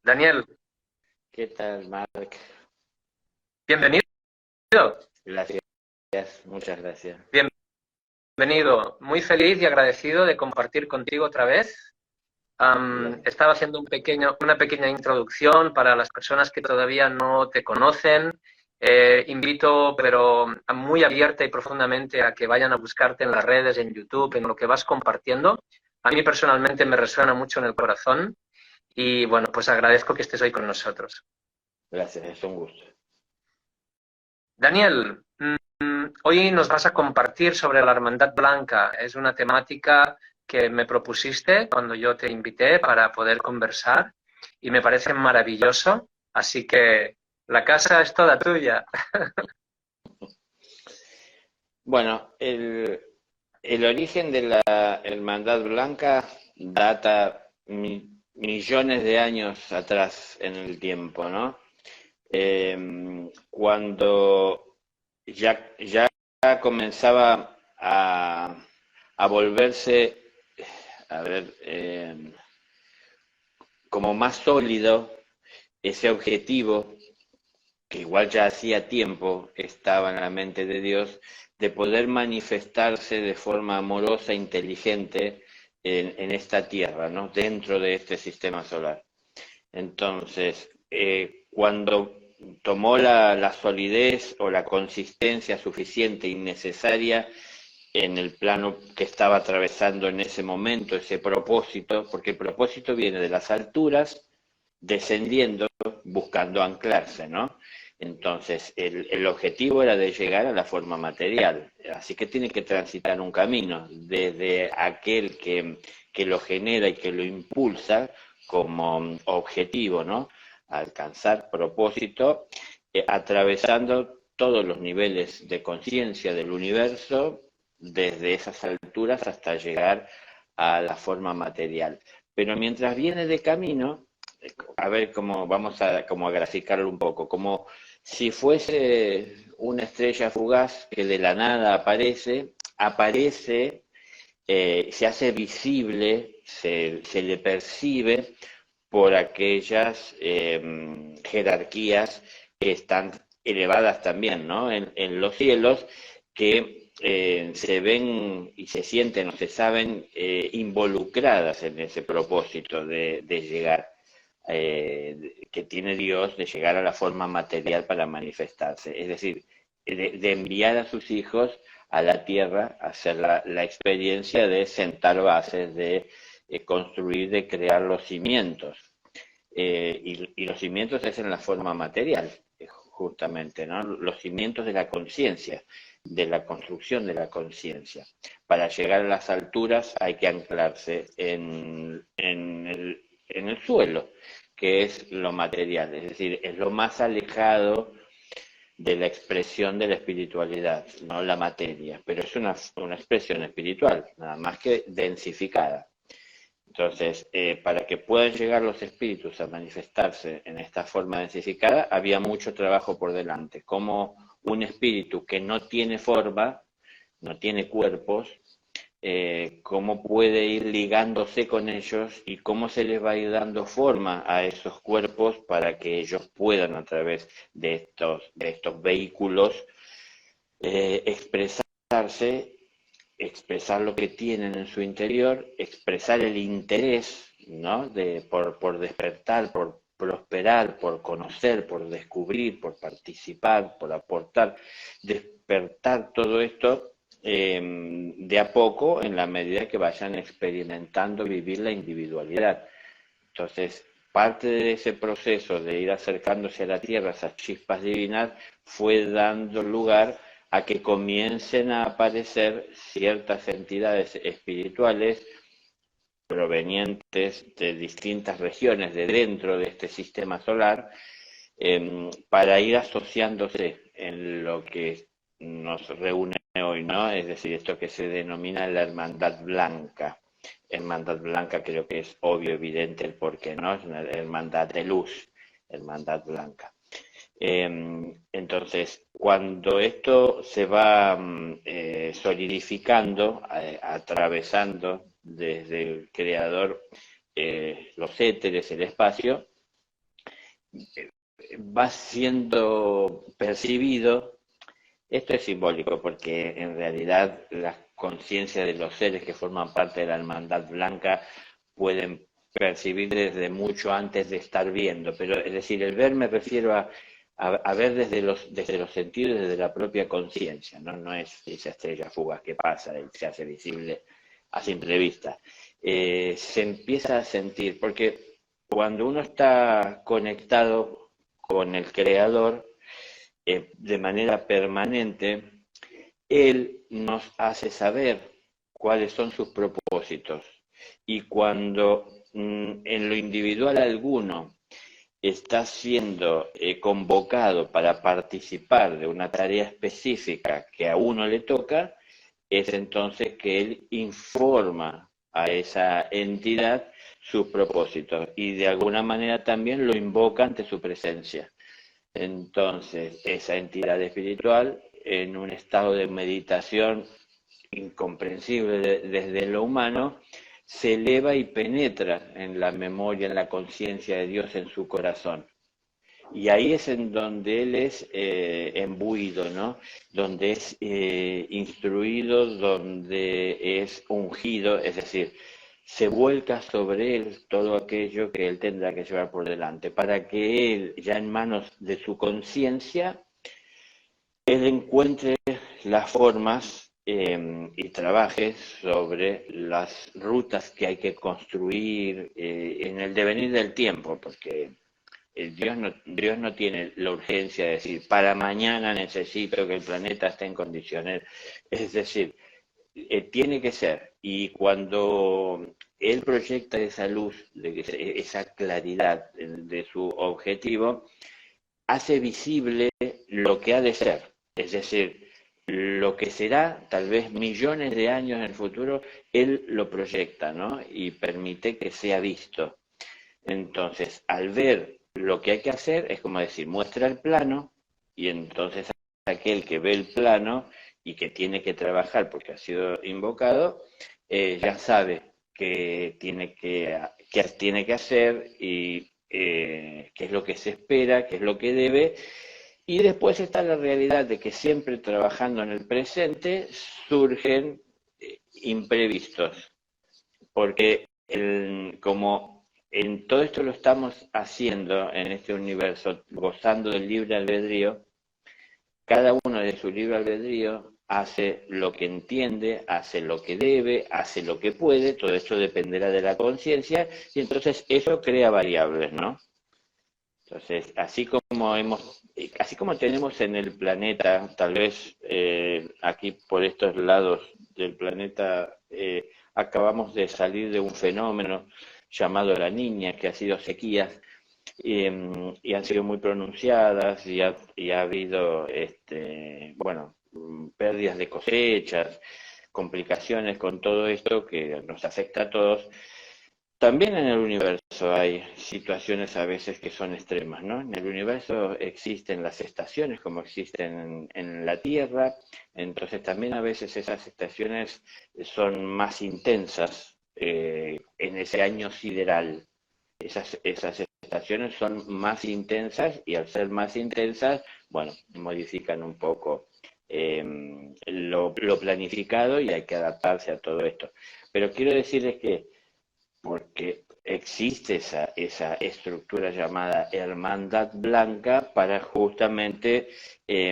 Daniel, ¿Qué tal, Mark? bienvenido, Gracias, muchas gracias. bienvenido. Muy feliz y agradecido de compartir contigo otra vez. Estaba haciendo una pequeña introducción para las personas que todavía no te conocen. Invito, pero muy abierta y profundamente, a que vayan a buscarte en las redes, en YouTube, en lo que vas compartiendo. A mí personalmente me resuena mucho en el corazón y bueno, pues agradezco que estés hoy con nosotros. Gracias, es un gusto. Daniel, hoy nos vas a compartir sobre la Hermandad Blanca. Es una temática que me propusiste cuando yo te invité para poder conversar y me parece maravilloso. Así que la casa es toda tuya. Bueno, el origen de la Hermandad Blanca data millones de años atrás en el tiempo, ¿no? Cuando ya comenzaba a volverse, a ver, como más sólido ese objetivo que igual ya hacía tiempo estaba en la mente de Dios, de poder manifestarse de forma amorosa, inteligente en esta tierra, ¿no? Dentro de este sistema solar. Entonces, cuando tomó la solidez o la consistencia suficiente y necesaria en el plano que estaba atravesando en ese momento, ese propósito, porque el propósito viene de las alturas, descendiendo, buscando anclarse, ¿no? Entonces, el objetivo era de llegar a la forma material, así que tiene que transitar un camino, desde aquel que lo genera y que lo impulsa como objetivo, ¿no? Alcanzar propósito, atravesando todos los niveles de conciencia del universo, desde esas alturas hasta llegar a la forma material. Pero mientras viene de camino, a ver cómo vamos a, como a graficarlo un poco, como si fuese una estrella fugaz que de la nada aparece, se hace visible, se le percibe por aquellas jerarquías que están elevadas también, ¿no? En los cielos, que se ven y se sienten o se saben involucradas en ese propósito de llegar, que tiene Dios, de llegar a la forma material para manifestarse. Es decir, de enviar a sus hijos a la tierra a hacer la experiencia de sentar bases, de construir, de crear los cimientos. Y los cimientos es en la forma material, justamente, ¿no? Los cimientos de la conciencia, de la construcción de la conciencia. Para llegar a las alturas hay que anclarse en el suelo, que es lo material, es decir, es lo más alejado de la expresión de la espiritualidad, no la materia, pero es una expresión espiritual, nada más que densificada. Entonces, para que puedan llegar los espíritus a manifestarse en esta forma densificada, había mucho trabajo por delante. Como un espíritu que no tiene forma, no tiene cuerpos, cómo puede ir ligándose con ellos y cómo se les va a ir dando forma a esos cuerpos para que ellos puedan, a través de estos vehículos, expresarse, expresar lo que tienen en su interior, expresar el interés, ¿no? Por despertar, por prosperar, por conocer, por descubrir, por participar, por aportar, despertar todo esto, de a poco, en la medida que vayan experimentando vivir la individualidad. Entonces, parte de ese proceso de ir acercándose a la tierra, esas chispas divinas, fue dando lugar a que comiencen a aparecer ciertas entidades espirituales provenientes de distintas regiones de dentro de este sistema solar, para ir asociándose en lo que nos reúne hoy, ¿no? Es decir, esto que se denomina la Hermandad Blanca. Hermandad Blanca creo que es obvio, evidente el porqué, ¿no? Es una hermandad de luz, Hermandad Blanca. Entonces, cuando esto se va solidificando, atravesando desde el creador los éteres, el espacio, va siendo percibido. Esto es simbólico porque en realidad las conciencias de los seres que forman parte de la hermandad blanca pueden percibir desde mucho antes de estar viendo, pero es decir, el ver me refiero a ver desde los sentidos, desde la propia conciencia, ¿no? No es esa estrella fugaz que pasa y se hace visible a simple vista. Se empieza a sentir, porque cuando uno está conectado con el Creador de manera permanente, Él nos hace saber cuáles son sus propósitos. Y cuando en lo individual alguno está siendo convocado para participar de una tarea específica que a uno le toca, es entonces que él informa a esa entidad sus propósitos y de alguna manera también lo invoca ante su presencia. Entonces, esa entidad espiritual, en un estado de meditación incomprensible desde lo humano, se eleva y penetra en la memoria, en la conciencia de Dios en su corazón. Y ahí es en donde él es embuido, ¿no? Donde es instruido, donde es ungido, es decir, se vuelca sobre él todo aquello que él tendrá que llevar por delante, para que él, ya en manos de su conciencia, él encuentre las formas y trabaje sobre las rutas que hay que construir en el devenir del tiempo, porque Dios no tiene la urgencia de decir, para mañana necesito que el planeta esté en condiciones. Es decir, tiene que ser. Y cuando Él proyecta esa luz, esa claridad de su objetivo, hace visible lo que ha de ser. Es decir, lo que será tal vez millones de años en el futuro, Él lo proyecta, ¿no? Y permite que sea visto. Entonces, al ver lo que hay que hacer, es como decir, muestra el plano y entonces aquel que ve el plano y que tiene que trabajar porque ha sido invocado, ya sabe qué tiene que hacer y qué es lo que se espera, qué es lo que debe. Y después está la realidad de que siempre trabajando en el presente surgen imprevistos, porque como en todo esto lo estamos haciendo en este universo, gozando del libre albedrío, cada uno de su libre albedrío hace lo que entiende, hace lo que debe, hace lo que puede, todo esto dependerá de la conciencia, y entonces eso crea variables, ¿no? Entonces, así como tenemos en el planeta, tal vez aquí por estos lados del planeta, acabamos de salir de un fenómeno llamado la niña, que ha sido sequías, y han sido muy pronunciadas, y ha habido, bueno, pérdidas de cosechas, complicaciones con todo esto que nos afecta a todos. También en el universo hay situaciones a veces que son extremas, ¿no? En el universo existen las estaciones como existen en la Tierra, entonces también a veces esas estaciones son más intensas en ese año sideral. Esas estaciones son más intensas y al ser más intensas, bueno, modifican un poco lo planificado y hay que adaptarse a todo esto. Pero quiero decirles que porque existe esa estructura llamada hermandad blanca para justamente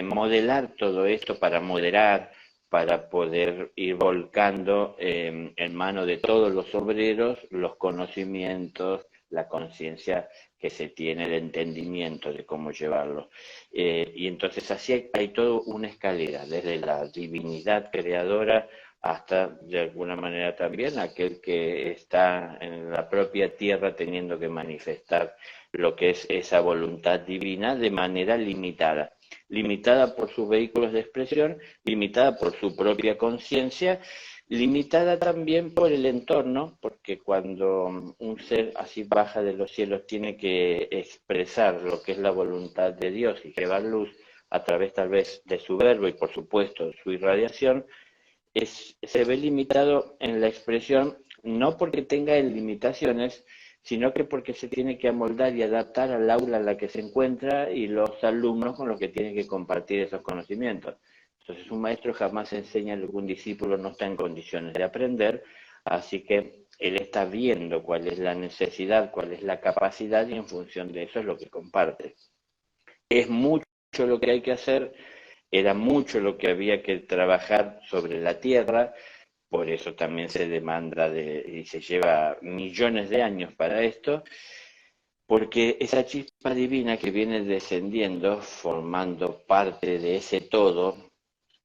modelar todo esto, para moderar, para poder ir volcando en mano de todos los obreros los conocimientos, la conciencia que se tiene, el entendimiento de cómo llevarlo. Y entonces así hay toda una escalera, desde la divinidad creadora hasta de alguna manera también aquel que está en la propia tierra teniendo que manifestar lo que es esa voluntad divina de manera limitada, limitada por sus vehículos de expresión, limitada por su propia conciencia, limitada también por el entorno, porque cuando un ser así baja de los cielos tiene que expresar lo que es la voluntad de Dios y llevar luz a través tal vez de su verbo y por supuesto su irradiación, se ve limitado en la expresión, no porque tenga limitaciones, sino que porque se tiene que amoldar y adaptar al aula en la que se encuentra y los alumnos con los que tiene que compartir esos conocimientos. Entonces un maestro jamás enseña lo que un discípulo no está en condiciones de aprender, así que él está viendo cuál es la necesidad, cuál es la capacidad y en función de eso es lo que comparte. Es mucho lo que hay que hacer, era mucho lo que había que trabajar sobre la tierra, por eso también se demanda y se lleva millones de años para esto, porque esa chispa divina que viene descendiendo, formando parte de ese todo,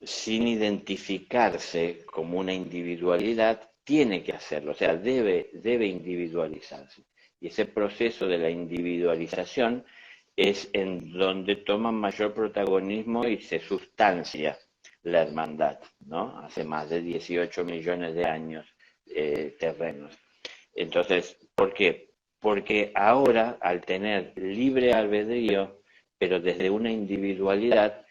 sin identificarse como una individualidad, tiene que hacerlo, o sea, debe individualizarse. Y ese proceso de la individualización es en donde toma mayor protagonismo y se sustancia la hermandad, ¿no? Hace más de 18 millones de años terrenos. Entonces, ¿por qué? Porque ahora, al tener libre albedrío, pero desde una individualidad,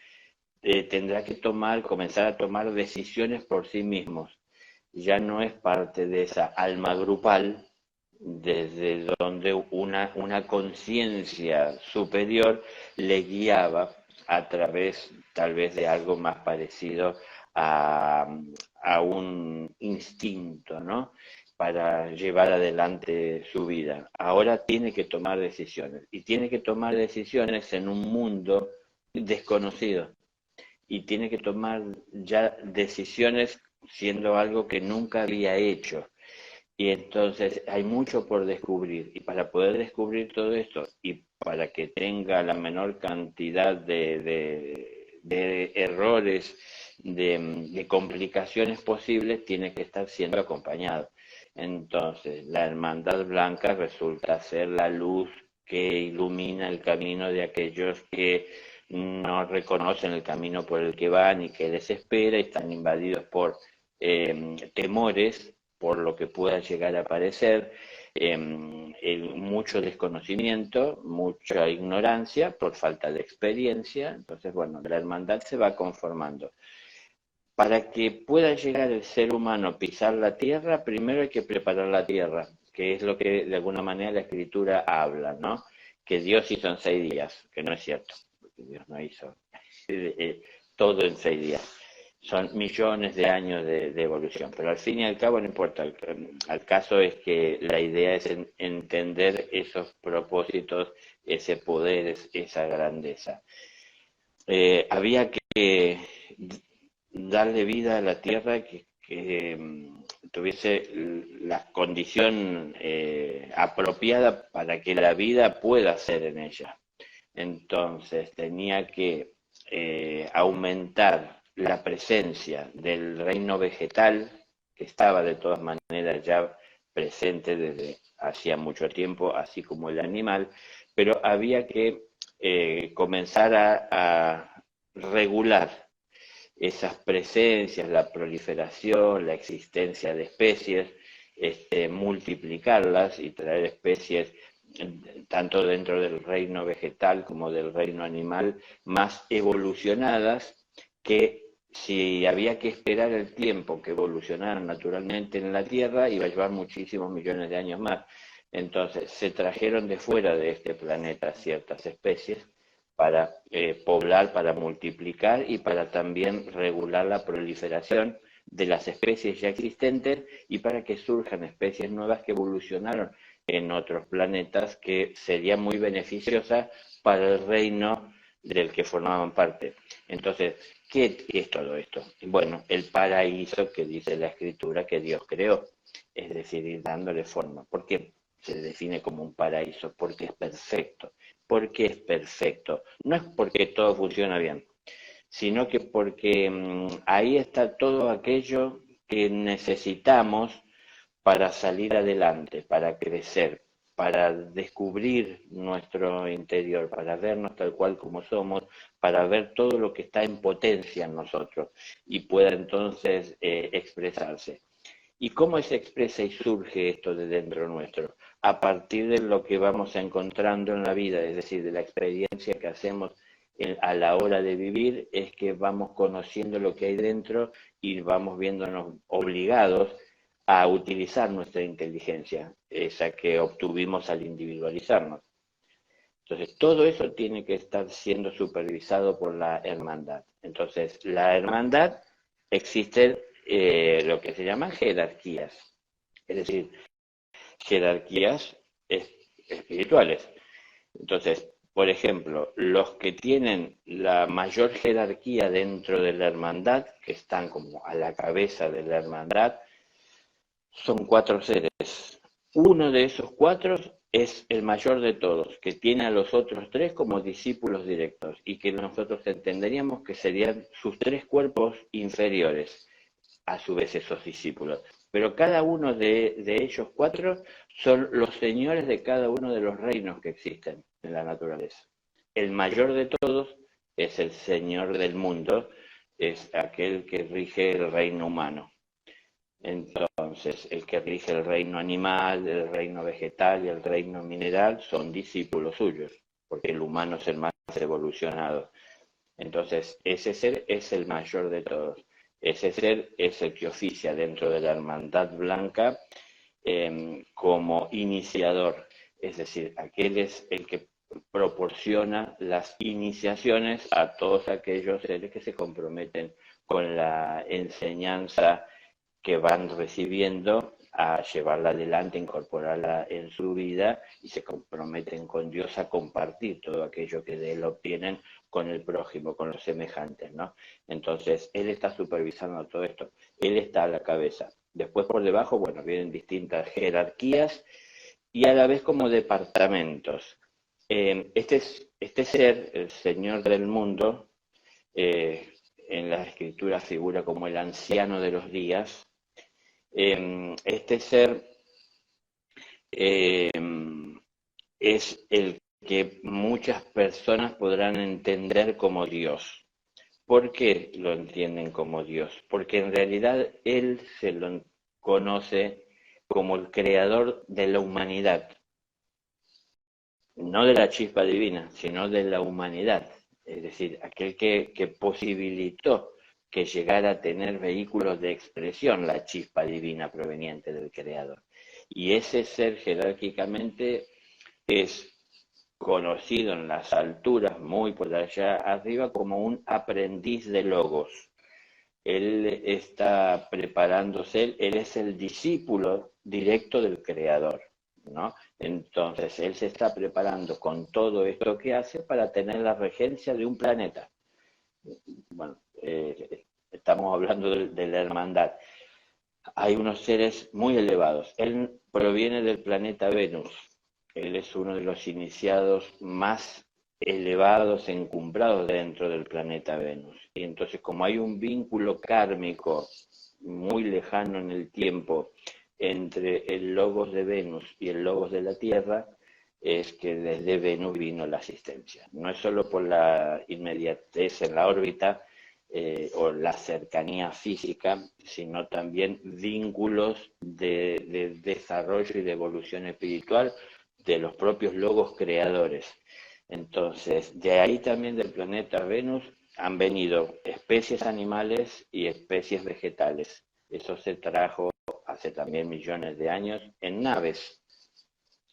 tendrá que comenzar a tomar decisiones por sí mismos. Ya no es parte de esa alma grupal, desde donde una conciencia superior le guiaba a través tal vez de algo más parecido a un instinto, ¿no? Para llevar adelante su vida. Ahora tiene que tomar decisiones y tiene que tomar decisiones en un mundo desconocido y tiene que tomar ya decisiones siendo algo que nunca había hecho. Y entonces hay mucho por descubrir y para poder descubrir todo esto y para que tenga la menor cantidad de errores, de complicaciones posibles, tiene que estar siendo acompañado. Entonces la hermandad blanca resulta ser la luz que ilumina el camino de aquellos que no reconocen el camino por el que van y que desespera y están invadidos por temores por lo que pueda llegar a aparecer, mucho desconocimiento, mucha ignorancia por falta de experiencia. Entonces, bueno, la hermandad se va conformando. Para que pueda llegar el ser humano a pisar la tierra, primero hay que preparar la tierra, que es lo que de alguna manera la escritura habla, ¿no? Que Dios hizo en 6 días, que no es cierto, porque Dios no hizo todo en 6 días. Son millones de años de evolución, pero al fin y al cabo no importa. Al caso es que la idea es entender esos propósitos, ese poder, esa grandeza. Había que darle vida a la tierra que tuviese la condición apropiada para que la vida pueda ser en ella. Entonces tenía que aumentar la presencia del reino vegetal, que estaba de todas maneras ya presente desde hacía mucho tiempo, así como el animal, pero había que comenzar a regular esas presencias, la proliferación, la existencia de especies, multiplicarlas y traer especies tanto dentro del reino vegetal como del reino animal más evolucionadas, que si había que esperar el tiempo que evolucionaran naturalmente en la Tierra, iba a llevar muchísimos millones de años más. Entonces se trajeron de fuera de este planeta ciertas especies para poblar, para multiplicar y para también regular la proliferación de las especies ya existentes y para que surjan especies nuevas que evolucionaron en otros planetas que serían muy beneficiosas para el reino del que formaban parte. Entonces, ¿qué es todo esto? Bueno, el paraíso que dice la Escritura que Dios creó, es decir, ir dándole forma. ¿Por qué se define como un paraíso? Porque es perfecto. ¿Por qué es perfecto? No es porque todo funciona bien, sino que porque ahí está todo aquello que necesitamos para salir adelante, para crecer, para descubrir nuestro interior, para vernos tal cual como somos, para ver todo lo que está en potencia en nosotros y pueda entonces expresarse. ¿Y cómo se expresa y surge esto de dentro nuestro? A partir de lo que vamos encontrando en la vida, es decir, de la experiencia que hacemos a la hora de vivir, es que vamos conociendo lo que hay dentro y vamos viéndonos obligados a utilizar nuestra inteligencia, esa que obtuvimos al individualizarnos. Entonces, todo eso tiene que estar siendo supervisado por la hermandad. Entonces, la hermandad existen lo que se llaman jerarquías, es decir, jerarquías espirituales. Entonces, por ejemplo, los que tienen la mayor jerarquía dentro de la hermandad, que están como a la cabeza de la hermandad, son 4 seres. Uno de esos 4 es el mayor de todos, que tiene a los otros 3 como discípulos directos y que nosotros entenderíamos que serían sus 3 cuerpos inferiores, a su vez esos discípulos. Pero cada uno de ellos 4 son los señores de cada uno de los reinos que existen en la naturaleza. El mayor de todos es el señor del mundo, es aquel que rige el reino humano. Entonces, el que rige el reino animal, el reino vegetal y el reino mineral son discípulos suyos, porque el humano es el más evolucionado. Entonces, ese ser es el mayor de todos. Ese ser es el que oficia dentro de la hermandad blanca como iniciador, es decir, aquel es el que proporciona las iniciaciones a todos aquellos seres que se comprometen con la enseñanza que van recibiendo a llevarla adelante, incorporarla en su vida y se comprometen con Dios a compartir todo aquello que de él obtienen con el prójimo, con los semejantes, ¿no? Entonces, él está supervisando todo esto, él está a la cabeza. Después por debajo, bueno, vienen distintas jerarquías y a la vez como departamentos. Este ser, el Señor del mundo, en la escritura figura como el anciano de los días. Este ser es el que muchas personas podrán entender como Dios. ¿Por qué lo entienden como Dios? Porque en realidad Él se lo conoce como el creador de la humanidad, no de la chispa divina, sino de la humanidad. Es decir, aquel que posibilitó que llegara a tener vehículos de expresión la chispa divina proveniente del Creador. Y ese ser jerárquicamente es conocido en las alturas, muy por allá arriba, como un aprendiz de Logos. Él está preparándose, él es el discípulo directo del Creador, ¿no? Entonces, él se está preparando con todo esto que hace para tener la regencia de un planeta. Bueno, estamos hablando de la hermandad. Hay unos seres muy elevados. Él proviene del planeta Venus. Él es uno de los iniciados más elevados, encumbrados dentro del planeta Venus. Y entonces, como hay un vínculo kármico muy lejano en el tiempo entre el logos de Venus y el logos de la Tierra, es que desde Venus vino la asistencia. No es solo por la inmediatez en la órbita, o la cercanía física, sino también vínculos de desarrollo y de evolución espiritual de los propios logos creadores. Entonces, de ahí también del planeta Venus han venido especies animales y especies vegetales. Eso se trajo hace también millones de años en naves,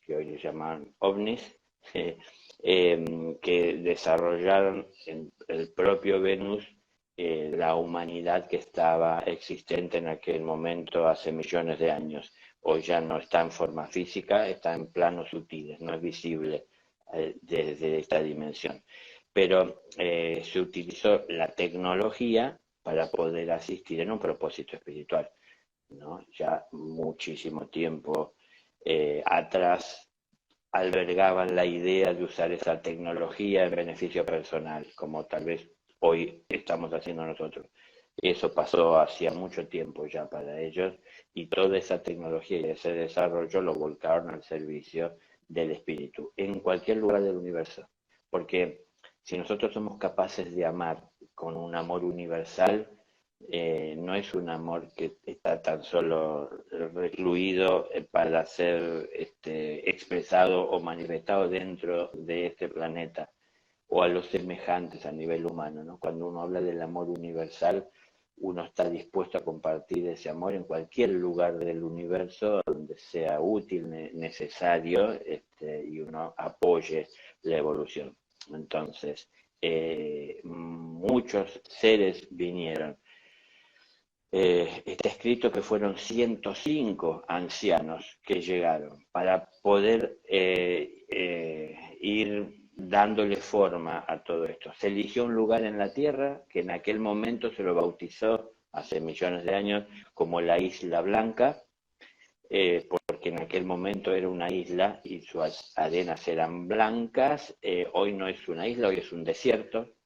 que hoy le llaman ovnis, que desarrollaron en el propio Venus la humanidad que estaba existente en aquel momento hace millones de años. Hoy ya no está en forma física, está en planos sutiles, no es visible desde esta dimensión. Pero se utilizó la tecnología para poder asistir en un propósito espiritual, ¿no? Ya muchísimo tiempo atrás albergaban la idea de usar esa tecnología en beneficio personal, como tal vez hoy estamos haciendo nosotros. Eso pasó hacía mucho tiempo ya para ellos y toda esa tecnología y ese desarrollo lo volcaron al servicio del espíritu en cualquier lugar del universo. Porque si nosotros somos capaces de amar con un amor universal, no es un amor que está tan solo recluido para ser expresado o manifestado dentro de este planeta o a los semejantes a nivel humano, ¿no? Cuando uno habla del amor universal, uno está dispuesto a compartir ese amor en cualquier lugar del universo donde sea útil, necesario, y uno apoye la evolución. Entonces, muchos seres vinieron. Está escrito que fueron 105 ancianos que llegaron para poder ir dándole forma a todo esto. Se eligió un lugar en la Tierra que en aquel momento se lo bautizó hace millones de años como la Isla Blanca, porque en aquel momento era una isla y sus arenas eran blancas. Hoy no es una isla, hoy es un desierto.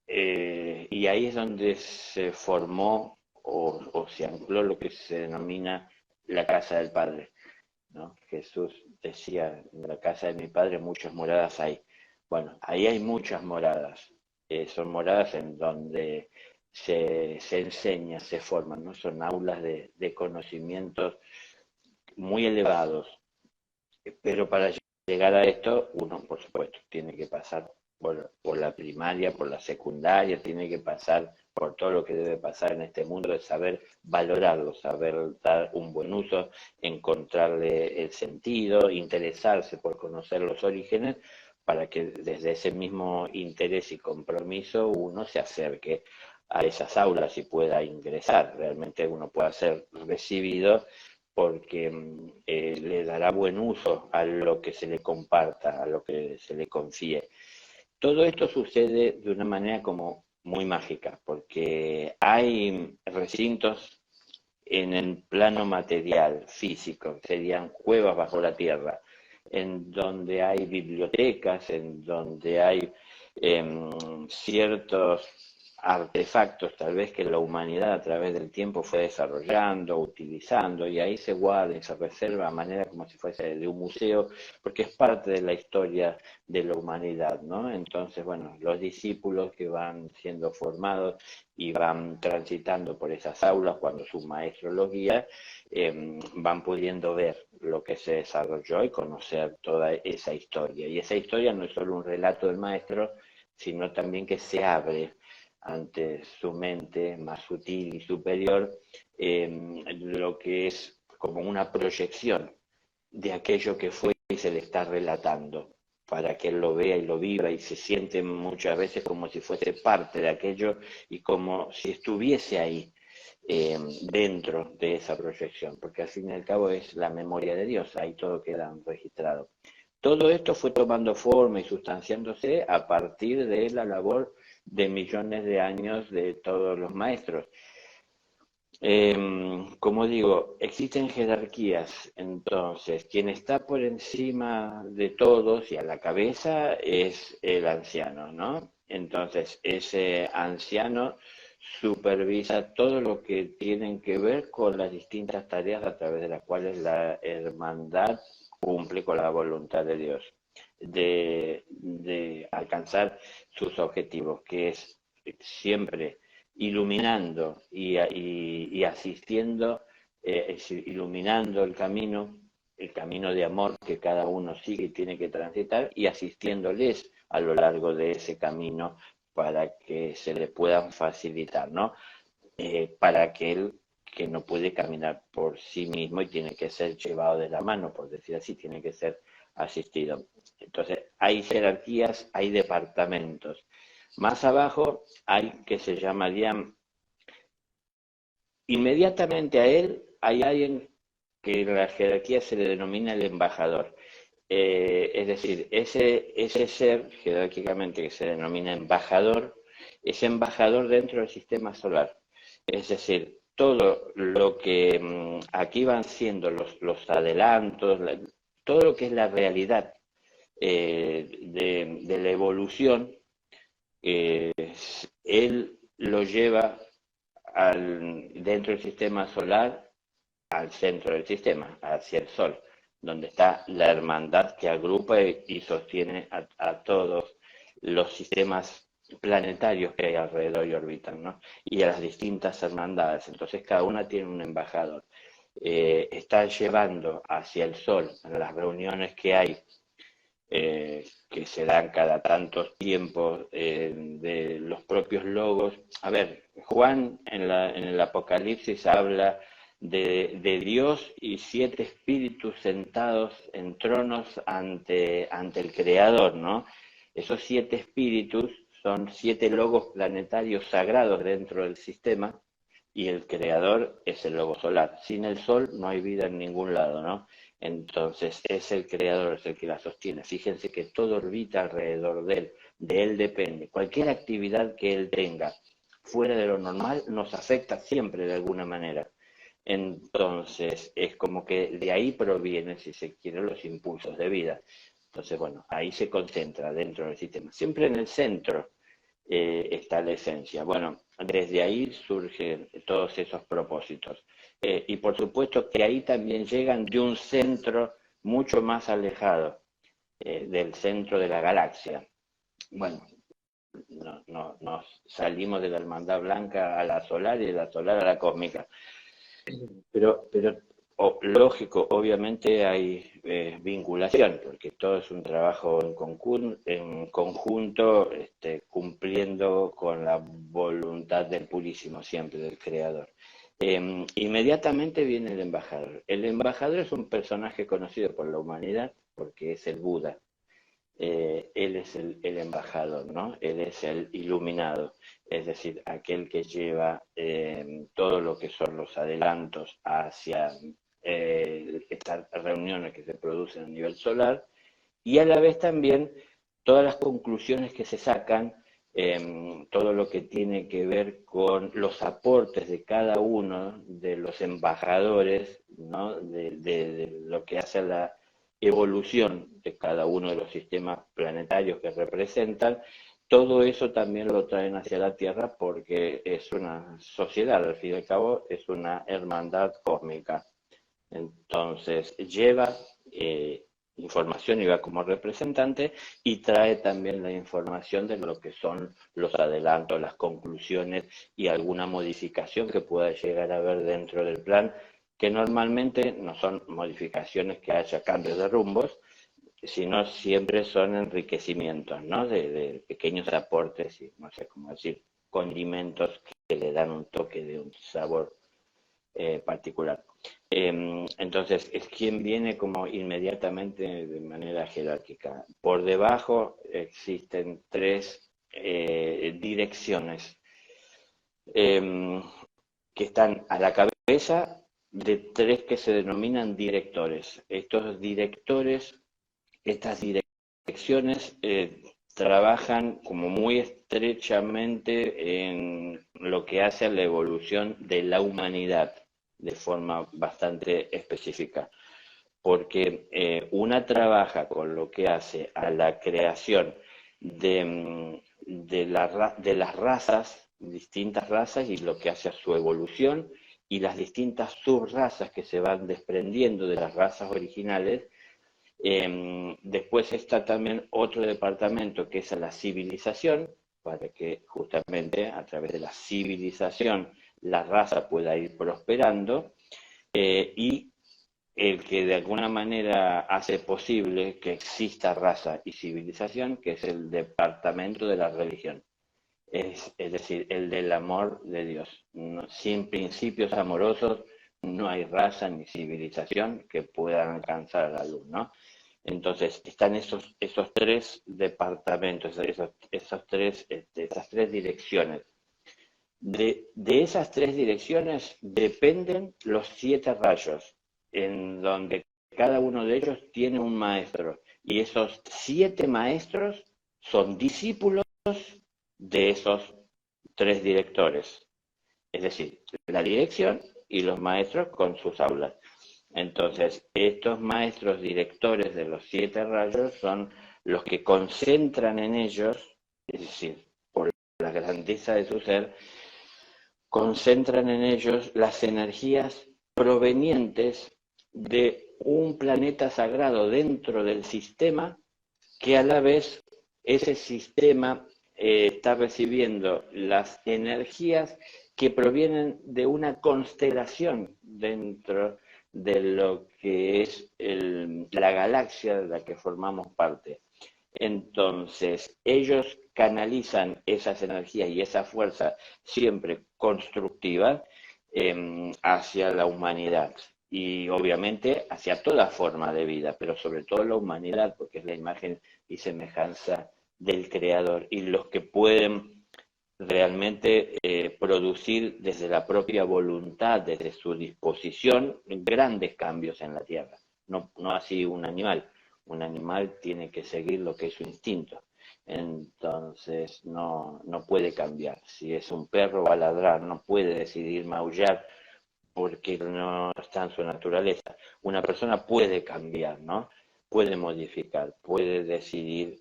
Y ahí es donde se formó o se ancló lo que se denomina la casa del Padre, ¿no? Jesús decía, en la casa de mi Padre muchas moradas hay. Bueno, ahí hay muchas moradas. Son moradas en donde se enseña, se forman, ¿no? Son aulas de conocimientos muy elevados. Pero para llegar a esto, uno, por supuesto, tiene que pasar por la primaria, por la secundaria, tiene que pasar por todo lo que debe pasar en este mundo, de saber valorarlo, saber dar un buen uso, encontrarle el sentido, interesarse por conocer los orígenes, para que desde ese mismo interés y compromiso uno se acerque a esas aulas y pueda ingresar. Realmente uno pueda ser recibido porque le dará buen uso a lo que se le comparta, a lo que se le confíe. Todo esto sucede de una manera como muy mágica, porque hay recintos en el plano material, físico, serían cuevas bajo la tierra, en donde hay bibliotecas, en donde hay ciertos artefactos tal vez que la humanidad a través del tiempo fue desarrollando, utilizando, y ahí se guarda y se reserva a manera como si fuese de un museo, porque es parte de la historia de la humanidad, ¿no? Entonces, bueno, los discípulos que van siendo formados y van transitando por esas aulas cuando su maestro los guía, van pudiendo ver lo que se desarrolló y conocer toda esa historia. Y esa historia no es solo un relato del maestro, sino también que se abre ante su mente más sutil y superior, lo que es como una proyección de aquello que fue y se le está relatando, para que él lo vea y lo viva y se siente muchas veces como si fuese parte de aquello y como si estuviese ahí, dentro de esa proyección, porque al fin y al cabo es la memoria de Dios, ahí todo queda registrado. Todo esto fue tomando forma y sustanciándose a partir de la labor de millones de años de todos los maestros. Como digo, existen jerarquías, entonces quien está por encima de todos y a la cabeza es el anciano, ¿no? Entonces ese anciano supervisa todo lo que tienen que ver con las distintas tareas a través de las cuales la hermandad cumple con la voluntad de Dios, de alcanzar sus objetivos, que es siempre iluminando y asistiendo, iluminando el camino de amor que cada uno sigue y tiene que transitar, y asistiéndoles a lo largo de ese camino para que se le puedan facilitar, ¿no? Para aquel que no puede caminar por sí mismo y tiene que ser llevado de la mano, por decir así, tiene que ser asistido. Entonces, hay jerarquías, hay departamentos. Más abajo hay que se llamarían, inmediatamente a él hay alguien que en la jerarquía se le denomina el embajador. Es decir, ese ser jerárquicamente que se denomina embajador, es embajador dentro del sistema solar. Es decir, todo lo que aquí van siendo los adelantos, todo lo que es la realidad de la evolución, él lo lleva dentro del sistema solar al centro del sistema, hacia el Sol, donde está la hermandad que agrupa y sostiene a todos los sistemas planetarios que hay alrededor y orbitan, ¿no? Y a las distintas hermandades. Entonces cada una tiene un embajador. Está llevando hacia el Sol, en las reuniones que hay que se dan cada tantos tiempos de los propios logos. A ver, Juan en el Apocalipsis habla de Dios y 7 espíritus sentados en tronos ante el Creador, ¿no? Esos 7 espíritus son 7 logos planetarios sagrados dentro del sistema, y el creador es el logo solar. Sin el sol no hay vida en ningún lado, ¿no? Entonces es el creador, es el que la sostiene. Fíjense que todo orbita alrededor de él depende. Cualquier actividad que él tenga fuera de lo normal nos afecta siempre de alguna manera. Entonces es como que de ahí provienen, si se quiere, los impulsos de vida. Entonces, bueno, ahí se concentra dentro del sistema. Siempre en el centro está la esencia. Bueno, desde ahí surgen todos esos propósitos. Y por supuesto que ahí también llegan de un centro mucho más alejado del centro de la galaxia. Bueno, nos salimos de la hermandad blanca a la solar y de la solar a la cósmica. Pero lógico, obviamente hay vinculación, porque todo es un trabajo en conjunto, cumpliendo con la voluntad del Purísimo, siempre del Creador. Inmediatamente viene el embajador. El embajador es un personaje conocido por la humanidad porque es el Buda. Él es el embajador, ¿no? Él es el iluminado, es decir, aquel que lleva todo lo que son los adelantos hacia estas reuniones que se producen a nivel solar, y a la vez también todas las conclusiones que se sacan, todo lo que tiene que ver con los aportes de cada uno de los embajadores, ¿no? de lo que hace la evolución de cada uno de los sistemas planetarios que representan. Todo eso también lo traen hacia la Tierra porque es una sociedad, al fin y al cabo es una hermandad cósmica. Entonces lleva información y va como representante, y trae también la información de lo que son los adelantos, las conclusiones y alguna modificación que pueda llegar a haber dentro del plan, que normalmente no son modificaciones que haya cambios de rumbos, sino siempre son enriquecimientos, ¿no? De pequeños aportes y no sé cómo decir, condimentos que le dan un toque de un sabor particular. Entonces, es quien viene como inmediatamente de manera jerárquica. Por debajo existen 3 direcciones que están a la cabeza de 3 que se denominan directores. Estos directores, estas direcciones trabajan como muy estrechamente en lo que hace a la evolución de la humanidad de forma bastante específica, porque una trabaja con lo que hace a la creación de las razas, distintas razas, y lo que hace a su evolución, y las distintas subrazas que se van desprendiendo de las razas originales. Después está también otro departamento que es la civilización, para que justamente a través de la civilización la raza pueda ir prosperando, y el que de alguna manera hace posible que exista raza y civilización, que es el departamento de la religión. Es decir, el del amor de Dios. Sin principios amorosos no hay raza ni civilización que puedan alcanzar a la luz, ¿no? Entonces, están esos 3 departamentos, esas 3 direcciones. De esas 3 direcciones dependen los 7 rayos, en donde cada uno de ellos tiene un maestro. Y esos 7 maestros son discípulos de esos 3 directores. Es decir, la dirección y los maestros con sus aulas. Entonces, estos maestros directores de los 7 rayos son los que concentran en ellos, es decir, por la grandeza de su ser, concentran en ellos las energías provenientes de un planeta sagrado dentro del sistema, que a la vez ese sistema está recibiendo las energías que provienen de una constelación dentro de lo que es la galaxia de la que formamos parte. Entonces, ellos canalizan esas energías y esa fuerza siempre constructiva hacia la humanidad y obviamente hacia toda forma de vida, pero sobre todo la humanidad, porque es la imagen y semejanza del Creador y los que pueden realmente producir desde la propia voluntad, desde su disposición, grandes cambios en la Tierra, no así un animal. Un animal tiene que seguir lo que es su instinto. Entonces no puede cambiar. Si es un perro va a ladrar, no puede decidir maullar porque no está en su naturaleza. Una persona puede cambiar, ¿no? Puede modificar, puede decidir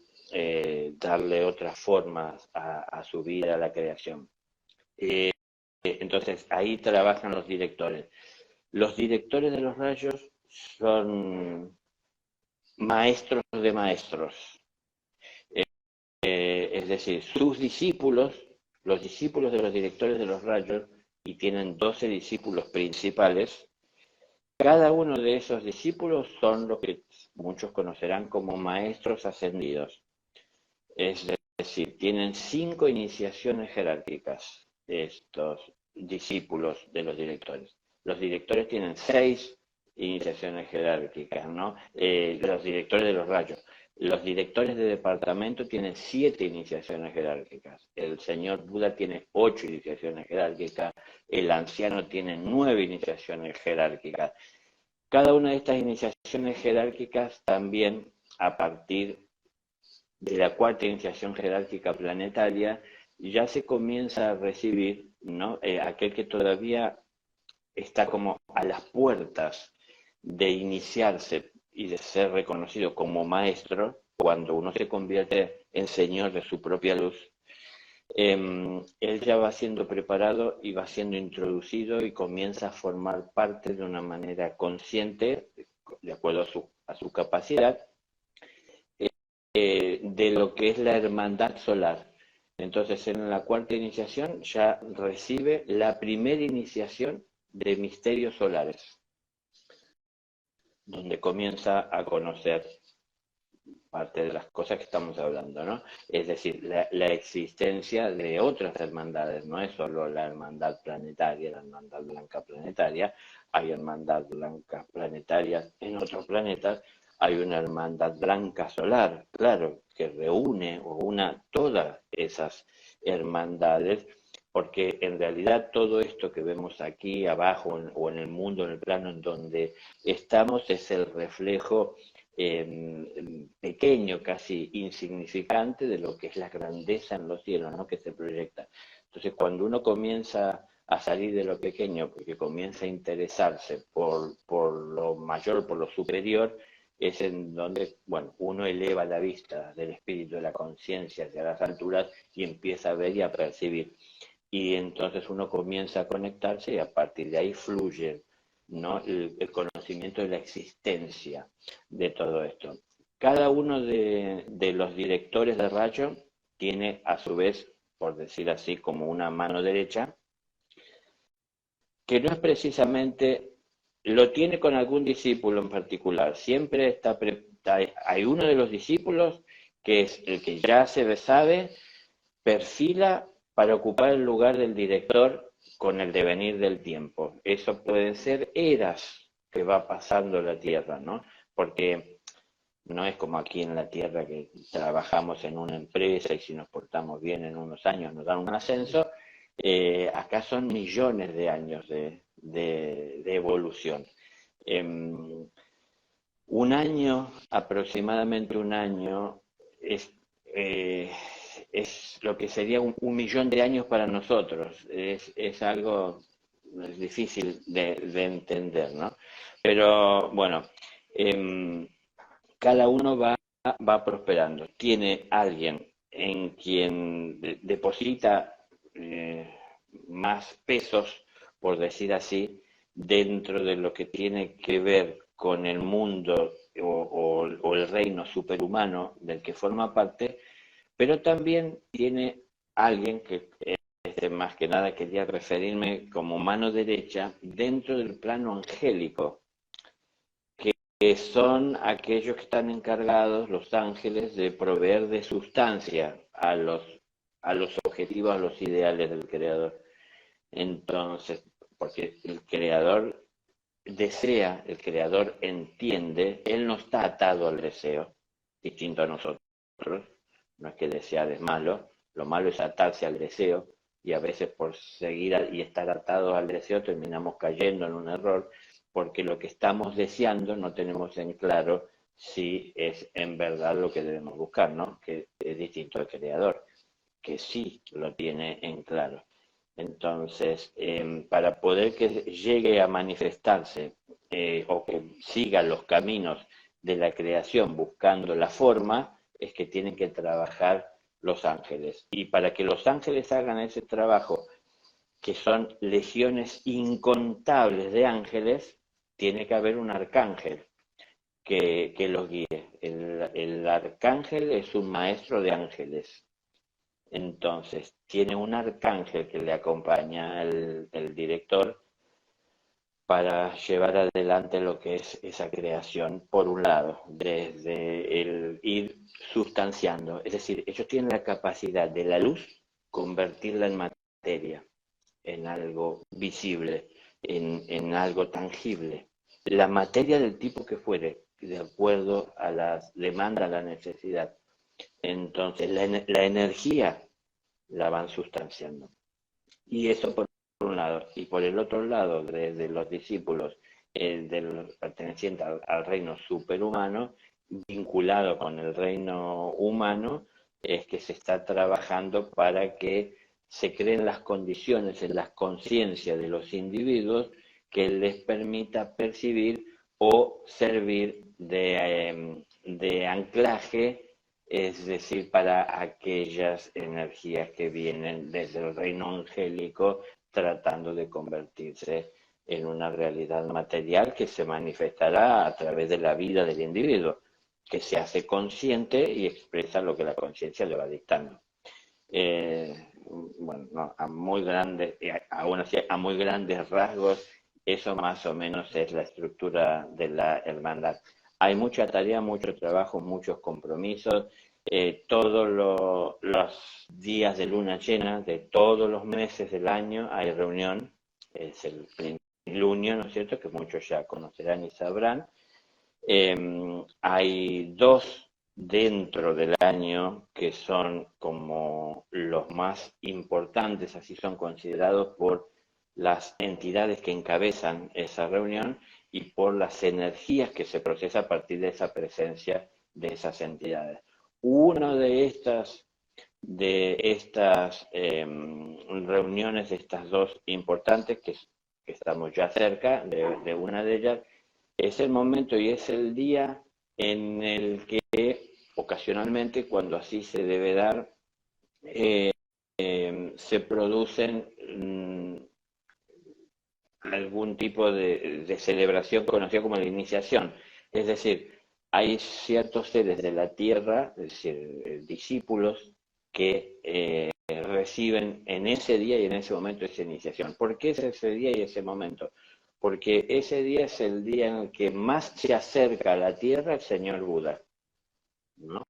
darle otras formas a su vida, a la creación. Entonces ahí trabajan los directores. Los directores de los rayos son maestros de maestros. Es decir, sus discípulos, los discípulos de los directores de los rayos, y tienen 12 discípulos principales, cada uno de esos discípulos son lo que muchos conocerán como maestros ascendidos. Es decir, tienen 5 iniciaciones jerárquicas estos discípulos de los directores. Los directores tienen 6 iniciaciones jerárquicas, ¿no? Los directores de los rayos. Los directores de departamento tienen 7 iniciaciones jerárquicas. El señor Buda tiene 8 iniciaciones jerárquicas. El anciano tiene 9 iniciaciones jerárquicas. Cada una de estas iniciaciones jerárquicas también a partir de la cuarta iniciación jerárquica planetaria ya se comienza a recibir, ¿no? Aquel que todavía está como a las puertas de iniciarse y de ser reconocido como maestro, cuando uno se convierte en señor de su propia luz, él ya va siendo preparado y va siendo introducido y comienza a formar parte de una manera consciente, de acuerdo a su capacidad, de lo que es la hermandad solar. Entonces, en la cuarta iniciación ya recibe la primera iniciación de misterios solares, donde comienza a conocer parte de las cosas que estamos hablando, ¿no? Es decir, la existencia de otras hermandades, no es solo la hermandad planetaria, la hermandad blanca planetaria, hay hermandad blancas planetarias en otros planetas, hay una hermandad blanca solar, claro, que reúne o una todas esas hermandades, porque en realidad todo esto que vemos aquí abajo o en el mundo, en el plano en donde estamos, es el reflejo pequeño, casi insignificante de lo que es la grandeza en los cielos, ¿no? Que se proyecta. Entonces, cuando uno comienza a salir de lo pequeño, porque comienza a interesarse por lo mayor, por lo superior, es en donde, bueno, uno eleva la vista del espíritu, de la conciencia hacia las alturas y empieza a ver y a percibir. Y entonces uno comienza a conectarse y a partir de ahí fluye, ¿no? El conocimiento de la existencia de todo esto. Cada uno de los directores de rayo tiene a su vez, por decir así, como una mano derecha, que no es precisamente, lo tiene con algún discípulo en particular. Siempre hay uno de los discípulos que es el que ya se sabe, perfila para ocupar el lugar del director con el devenir del tiempo. Eso pueden ser eras que va pasando la Tierra, ¿no? Porque no es como aquí en la Tierra que trabajamos en una empresa y si nos portamos bien en unos años nos dan un ascenso. Acá son millones de años de evolución. Un año, aproximadamente un año, es lo que sería un millón de años para nosotros. Es algo difícil de entender, ¿no? Pero bueno, cada uno va prosperando. Tiene alguien en quien deposita más pesos, por decir así, dentro de lo que tiene que ver con el mundo o el reino superhumano del que forma parte, pero también tiene alguien que más que nada quería referirme como mano derecha dentro del plano angélico, son aquellos que están encargados, los ángeles, de proveer de sustancia a los objetivos, a los ideales del Creador. Entonces, porque el Creador desea, el Creador entiende, Él no está atado al deseo, distinto a nosotros. No es que desear es malo, lo malo es atarse al deseo, y a veces por seguir y estar atados al deseo terminamos cayendo en un error, porque lo que estamos deseando no tenemos en claro si es en verdad lo que debemos buscar, ¿no? Que es distinto al Creador, que sí lo tiene en claro. Entonces, para poder que llegue a manifestarse o que siga los caminos de la creación buscando la forma, es que tienen que trabajar los ángeles. Y para que los ángeles hagan ese trabajo, que son legiones incontables de ángeles, tiene que haber un arcángel que los guíe. El arcángel es un maestro de ángeles. Entonces, tiene un arcángel que le acompaña el director para llevar adelante lo que es esa creación, por un lado, desde el ir sustanciando. Es decir, ellos tienen la capacidad de la luz convertirla en materia, en algo visible, en algo tangible. La materia del tipo que fuere, de acuerdo a la demanda, a la necesidad. Entonces, la energía la van sustanciando. Y eso por un lado. Y por el otro lado, desde los discípulos de los pertenecientes al reino superhumano, vinculado con el reino humano, es que se está trabajando para que se creen las condiciones en las conciencias de los individuos que les permita percibir o servir de anclaje, es decir, para aquellas energías que vienen desde el reino angélico tratando de convertirse en una realidad material que se manifestará a través de la vida del individuo, que se hace consciente y expresa lo que la conciencia le va dictando. Bueno, no, aún así, a muy grandes rasgos, eso más o menos es la estructura de la hermandad. Hay mucha tarea, mucho trabajo, muchos compromisos. Todos los días de luna llena de todos los meses del año hay reunión. Es el plenilunio, ¿no es cierto?, que muchos ya conocerán y sabrán. Hay dos dentro del año que son como los más importantes, así son considerados por las entidades que encabezan esa reunión y por las energías que se procesa a partir de esa presencia de esas entidades. Una de estas reuniones, de estas dos importantes, que estamos ya cerca de una de ellas, es el momento y es el día en el que ocasionalmente, cuando así se debe dar, se producen algún tipo de celebración conocida como la iniciación. Es decir, hay ciertos seres de la tierra, es decir, discípulos, que reciben en ese día y en ese momento esa iniciación. ¿Por qué es ese día y ese momento? Porque ese día es el día en el que más se acerca a la tierra el señor Buda, ¿no?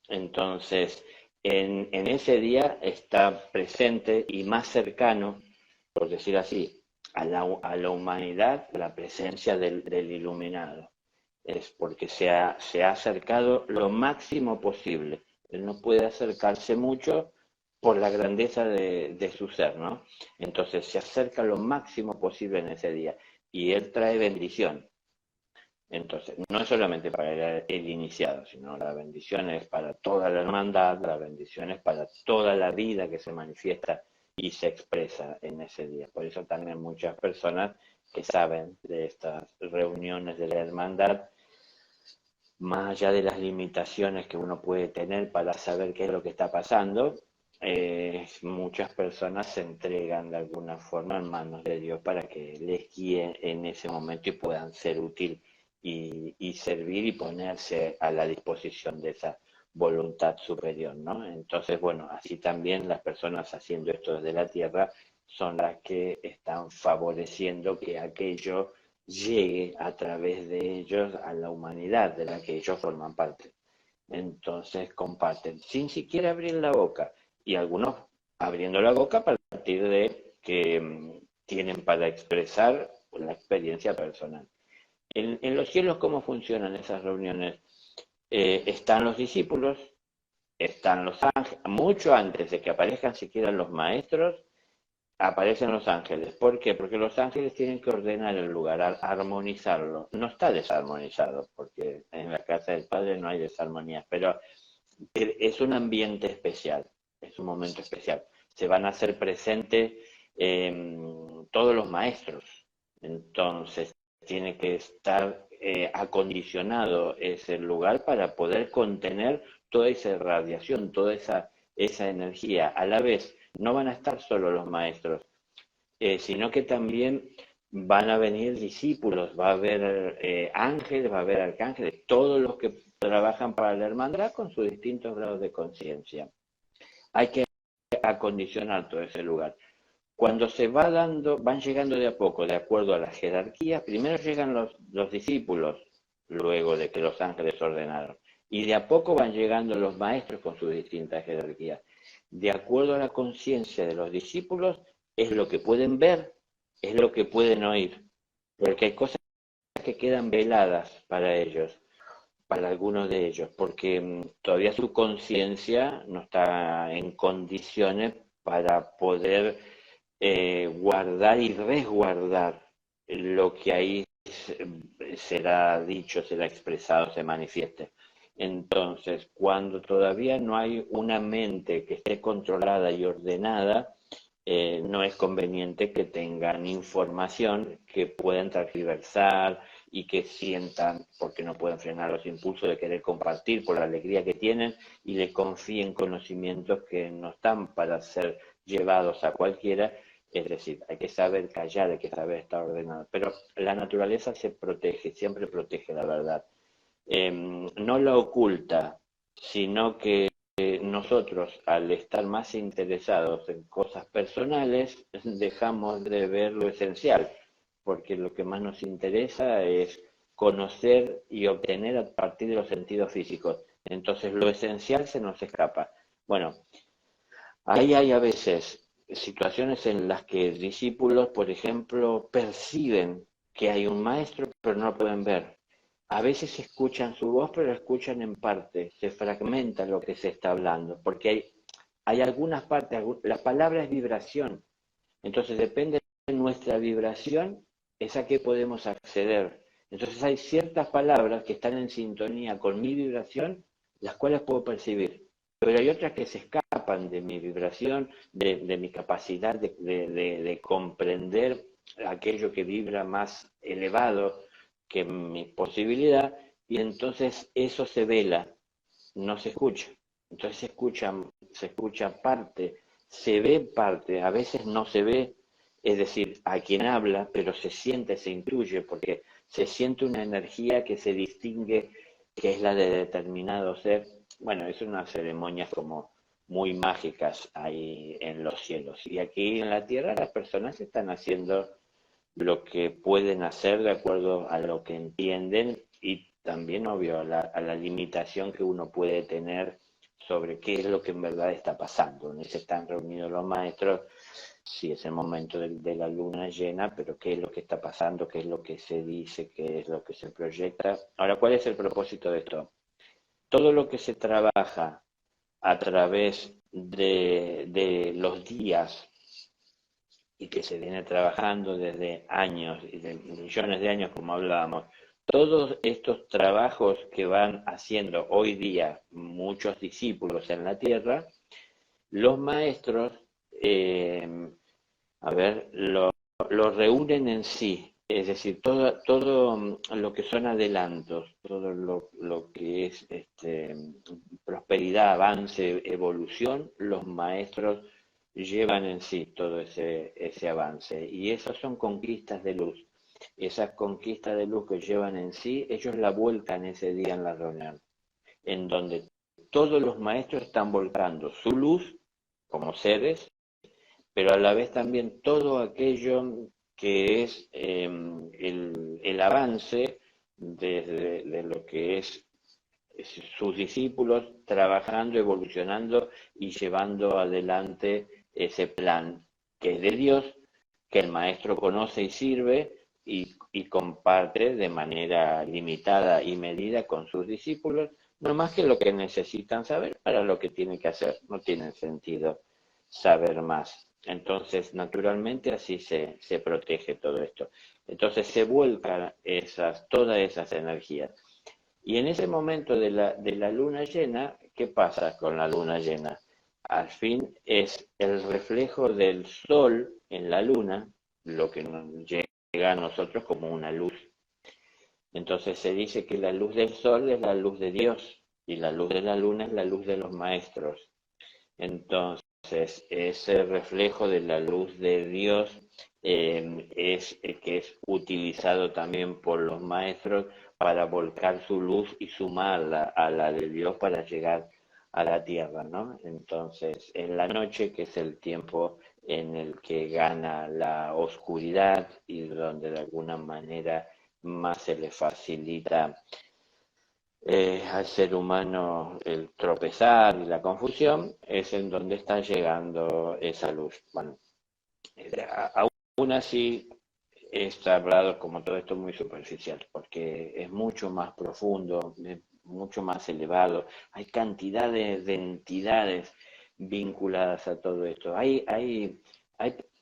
Entonces, en ese día está presente y más cercano, por decir así, a la humanidad la presencia del iluminado. Es porque se ha acercado lo máximo posible. Él no puede acercarse mucho por la grandeza de su ser, ¿no? Entonces se acerca lo máximo posible en ese día y él trae bendición. Entonces, no es solamente para el iniciado, sino la bendición es para toda la hermandad, la bendición es para toda la vida que se manifiesta y se expresa en ese día. Por eso también muchas personas que saben de estas reuniones de la hermandad, más allá de las limitaciones que uno puede tener para saber qué es lo que está pasando, muchas personas se entregan de alguna forma en manos de Dios para que les guíe en ese momento y puedan ser útil y servir y ponerse a la disposición de esa voluntad superior, ¿no? Entonces, bueno, así también las personas haciendo esto desde la tierra son las que están favoreciendo que aquello llegue a través de ellos a la humanidad de la que ellos forman parte. Entonces comparten sin siquiera abrir la boca, y algunos abriendo la boca a partir de que tienen para expresar la experiencia personal. En los cielos, ¿cómo funcionan esas reuniones? Están los discípulos, están los ángeles, mucho antes de que aparezcan siquiera los maestros, aparecen los ángeles. ¿Por qué? Porque los ángeles tienen que ordenar el lugar, armonizarlo. No está desarmonizado, porque en la casa del Padre no hay desarmonía, pero es un ambiente especial, es un momento especial. Se van a hacer presentes todos los maestros, entonces tiene que estar acondicionado ese lugar para poder contener toda esa radiación, toda esa energía. A la vez, no van a estar solo los maestros, sino que también van a venir discípulos, va a haber ángeles, va a haber arcángeles, todos los que trabajan para la hermandad con sus distintos grados de conciencia. Hay que acondicionar todo ese lugar. Cuando se va dando, van llegando de a poco, de acuerdo a las jerarquías, primero llegan los discípulos, luego de que los ángeles ordenaron, y de a poco van llegando los maestros con sus distintas jerarquías. De acuerdo a la conciencia de los discípulos, es lo que pueden ver, es lo que pueden oír, porque hay cosas que quedan veladas para ellos, para algunos de ellos, porque todavía su conciencia no está en condiciones para poder guardar y resguardar lo que ahí será dicho, será expresado, se manifieste. Entonces, cuando todavía no hay una mente que esté controlada y ordenada, no es conveniente que tengan información que puedan transversar y que sientan, porque no pueden frenar los impulsos de querer compartir por la alegría que tienen, y le confíen conocimientos que no están para ser llevados a cualquiera. Es decir, hay que saber callar, hay que saber estar ordenado. Pero la naturaleza se protege, siempre protege la verdad. No la oculta, sino que nosotros, al estar más interesados en cosas personales, dejamos de ver lo esencial, porque lo que más nos interesa es conocer y obtener a partir de los sentidos físicos. Entonces lo esencial se nos escapa. Bueno, ahí hay a veces situaciones en las que discípulos, por ejemplo, perciben que hay un maestro, pero no lo pueden ver. A veces escuchan su voz, pero la escuchan en parte, se fragmenta lo que se está hablando, porque hay algunas partes, la palabra es vibración, entonces depende de nuestra vibración, es a qué podemos acceder. Entonces hay ciertas palabras que están en sintonía con mi vibración, las cuales puedo percibir, pero hay otras que se escapan de mi vibración, de mi capacidad de comprender aquello que vibra más elevado que mi posibilidad, y entonces eso se vela, no se escucha. Entonces se escucha parte, se ve parte, a veces no se ve, es decir, a quien habla, pero se siente, se intuye, porque se siente una energía que se distingue, que es la de determinado ser. Bueno, es unas ceremonias como muy mágicas ahí en los cielos. Y aquí en la tierra las personas están haciendo lo que pueden hacer de acuerdo a lo que entienden, y también, obvio, a la limitación que uno puede tener sobre qué es lo que en verdad está pasando. Donde se están reunidos los maestros, sí es el momento de la luna llena, pero qué es lo que está pasando, qué es lo que se dice, qué es lo que se proyecta. Ahora, ¿cuál es el propósito de esto? Todo lo que se trabaja a través de los días, y que se viene trabajando desde años y de millones de años, como hablábamos, todos estos trabajos que van haciendo hoy día muchos discípulos en la tierra, los maestros, lo reúnen en sí. Es decir, todo lo que son adelantos, todo lo que es prosperidad, avance, evolución, los maestros llevan en sí todo ese avance. Y esas son conquistas de luz. Esas conquistas de luz que llevan en sí, ellos la vuelcan ese día en la reunión, en donde todos los maestros están volcando su luz como seres, pero a la vez también todo aquello que es el avance de lo que es sus discípulos trabajando, evolucionando y llevando adelante ese plan que es de Dios, que el maestro conoce y sirve y comparte de manera limitada y medida con sus discípulos, no más que lo que necesitan saber para lo que tienen que hacer. No tiene sentido saber más. Entonces, naturalmente, así se protege todo esto. Entonces, se vuelcan todas esas energías. Y en ese momento de la luna llena, ¿qué pasa con la luna llena? Al fin es el reflejo del sol en la luna, lo que nos llega a nosotros como una luz. Entonces se dice que la luz del sol es la luz de Dios y la luz de la luna es la luz de los maestros. Entonces, ese reflejo de la luz de Dios es el que es utilizado también por los maestros para volcar su luz y sumarla a la de Dios para llegar a la tierra, ¿no? Entonces, en la noche, que es el tiempo en el que gana la oscuridad y donde de alguna manera más se le facilita al ser humano el tropezar y la confusión, es en donde está llegando esa luz. Bueno, aún así está hablado como todo esto muy superficial, porque es mucho más profundo, es mucho más elevado. Hay cantidades de entidades vinculadas a todo esto. Hay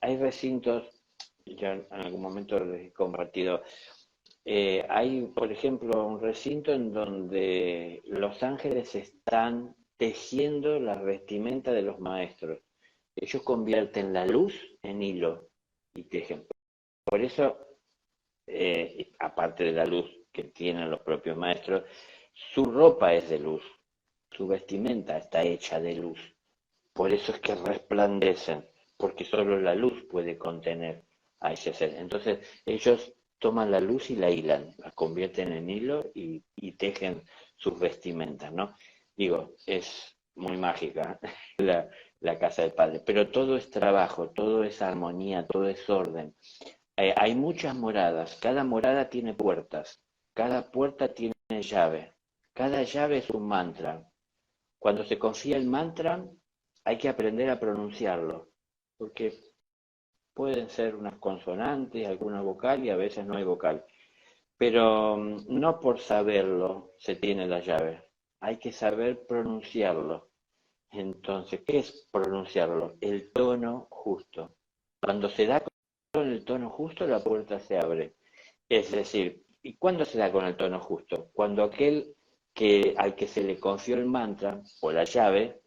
recintos, ya en algún momento les he compartido. Hay, por ejemplo, un recinto en donde los ángeles están tejiendo la vestimenta de los maestros. Ellos convierten la luz en hilo y tejen. Por eso, aparte de la luz que tienen los propios maestros, su ropa es de luz, su vestimenta está hecha de luz. Por eso es que resplandecen, porque solo la luz puede contener a ese ser. Entonces, ellos toman la luz y la hilan, la convierten en hilo y tejen sus vestimentas, ¿no? Digo, es muy mágica la casa del Padre, pero todo es trabajo, todo es armonía, todo es orden. Hay muchas moradas, cada morada tiene puertas, cada puerta tiene llave, cada llave es un mantra. Cuando se confía el mantra, hay que aprender a pronunciarlo, porque pueden ser unas consonantes, alguna vocal y a veces no hay vocal. Pero no por saberlo se tiene la llave, hay que saber pronunciarlo. Entonces, ¿qué es pronunciarlo? El tono justo. Cuando se da con el tono justo, la puerta se abre. Es decir, ¿y cuándo se da con el tono justo? Cuando aquel al que se le confió el mantra o la llave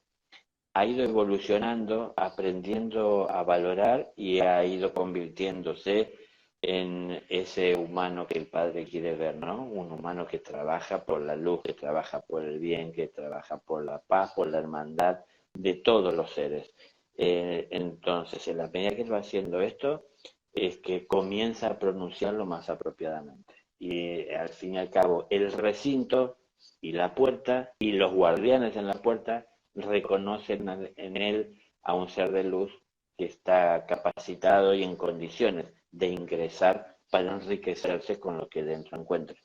ha ido evolucionando, aprendiendo a valorar y ha ido convirtiéndose en ese humano que el Padre quiere ver, ¿no? Un humano que trabaja por la luz, que trabaja por el bien, que trabaja por la paz, por la hermandad de todos los seres. Entonces, en la medida que él va haciendo esto, es que comienza a pronunciarlo más apropiadamente. Y al fin y al cabo, el recinto y la puerta y los guardianes en la puerta reconocen en él a un ser de luz que está capacitado y en condiciones de ingresar para enriquecerse con lo que dentro encuentre.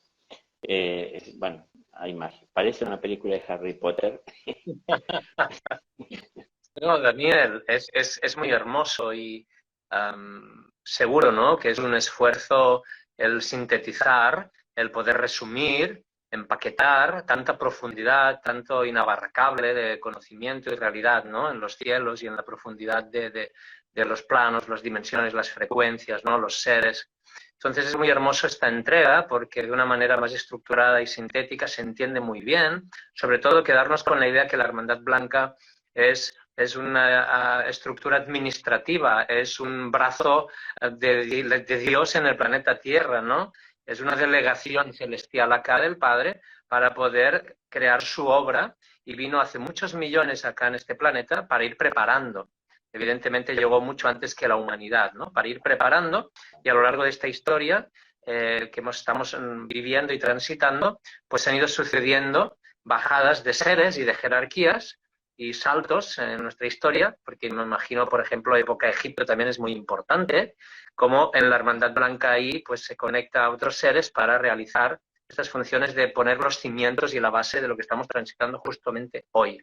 Bueno, hay más. Parece una película de Harry Potter. No, Daniel, es muy hermoso y seguro, ¿no?, que es un esfuerzo el sintetizar, el poder resumir, empaquetar tanta profundidad, tanto inabarcable de conocimiento y realidad, ¿no?, en los cielos y en la profundidad de los planos, las dimensiones, las frecuencias, ¿no?, los seres. Entonces es muy hermoso esta entrega porque de una manera más estructurada y sintética se entiende muy bien, sobre todo quedarnos con la idea que la Hermandad Blanca es una estructura administrativa, es un brazo de Dios en el planeta Tierra, ¿no? Es una delegación celestial acá del Padre para poder crear su obra y vino hace muchos millones acá en este planeta para ir preparando. Evidentemente llegó mucho antes que la humanidad, ¿no? Para ir preparando y a lo largo de esta historia que estamos viviendo y transitando, pues han ido sucediendo bajadas de seres y de jerarquías y saltos en nuestra historia, porque me imagino, por ejemplo, la época de Egipto también es muy importante, como en la Hermandad Blanca ahí pues se conecta a otros seres para realizar estas funciones de poner los cimientos y la base de lo que estamos transitando justamente hoy.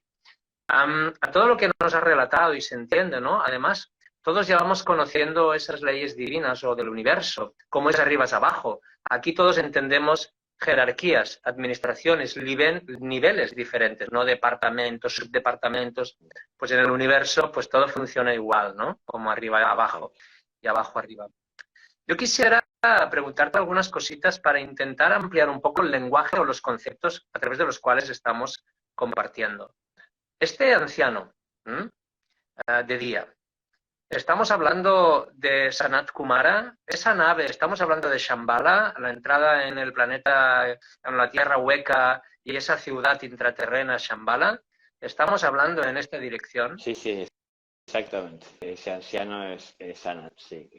A todo lo que nos has relatado y se entiende, ¿no? Además, todos llevamos conociendo esas leyes divinas o del universo, cómo es arriba es abajo. Aquí todos entendemos jerarquías, administraciones, niveles diferentes, ¿no? Departamentos, subdepartamentos. Pues en el universo, pues todo funciona igual, ¿no? Como arriba abajo y abajo arriba. Yo quisiera preguntarte algunas cositas para intentar ampliar un poco el lenguaje o los conceptos a través de los cuales estamos compartiendo. Este anciano de día, estamos hablando de Sanat Kumara, esa nave, estamos hablando de Shambhala, la entrada en el planeta, en la tierra hueca y esa ciudad intraterrena Shambhala. Estamos hablando en esta dirección. Sí, sí, exactamente. Ese anciano es Sanat, sí.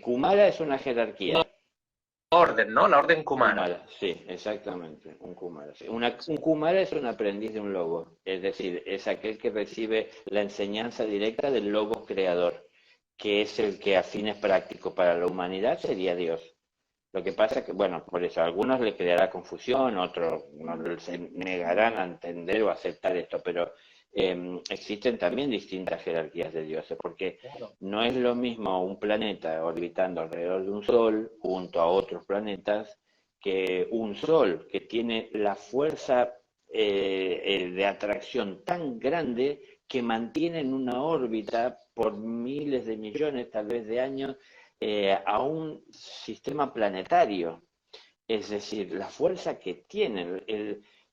Kumara es una jerarquía. Orden, ¿no? La orden Kumara. Kumara, sí, exactamente, un Kumara. Sí. Un Kumara es un aprendiz de un logo, es decir, es aquel que recibe la enseñanza directa del logo creador, que es el que a fines prácticos para la humanidad sería Dios. Lo que pasa es que, bueno, por eso a algunos le creará confusión, otros no se negarán a entender o aceptar esto, pero existen también distintas jerarquías de dioses, porque no es lo mismo un planeta orbitando alrededor de un sol junto a otros planetas que un sol que tiene la fuerza de atracción tan grande que mantiene en una órbita por miles de millones, tal vez de años, a un sistema planetario. Es decir, la fuerza que tiene,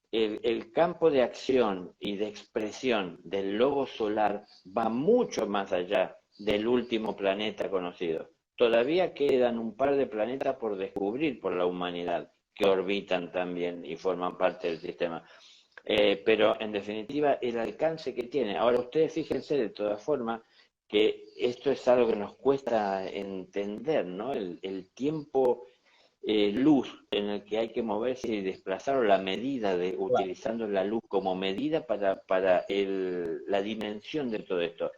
el campo de acción y de expresión del logo solar va mucho más allá del último planeta conocido. Todavía quedan un par de planetas por descubrir por la humanidad, que orbitan también y forman parte del sistema. Pero en definitiva, el alcance que tiene. Ahora ustedes fíjense de todas formas que esto es algo que nos cuesta entender, ¿no? El tiempo luz en el que hay que moverse y desplazar, o la medida de utilizando la luz como medida para la dimensión de todo esto.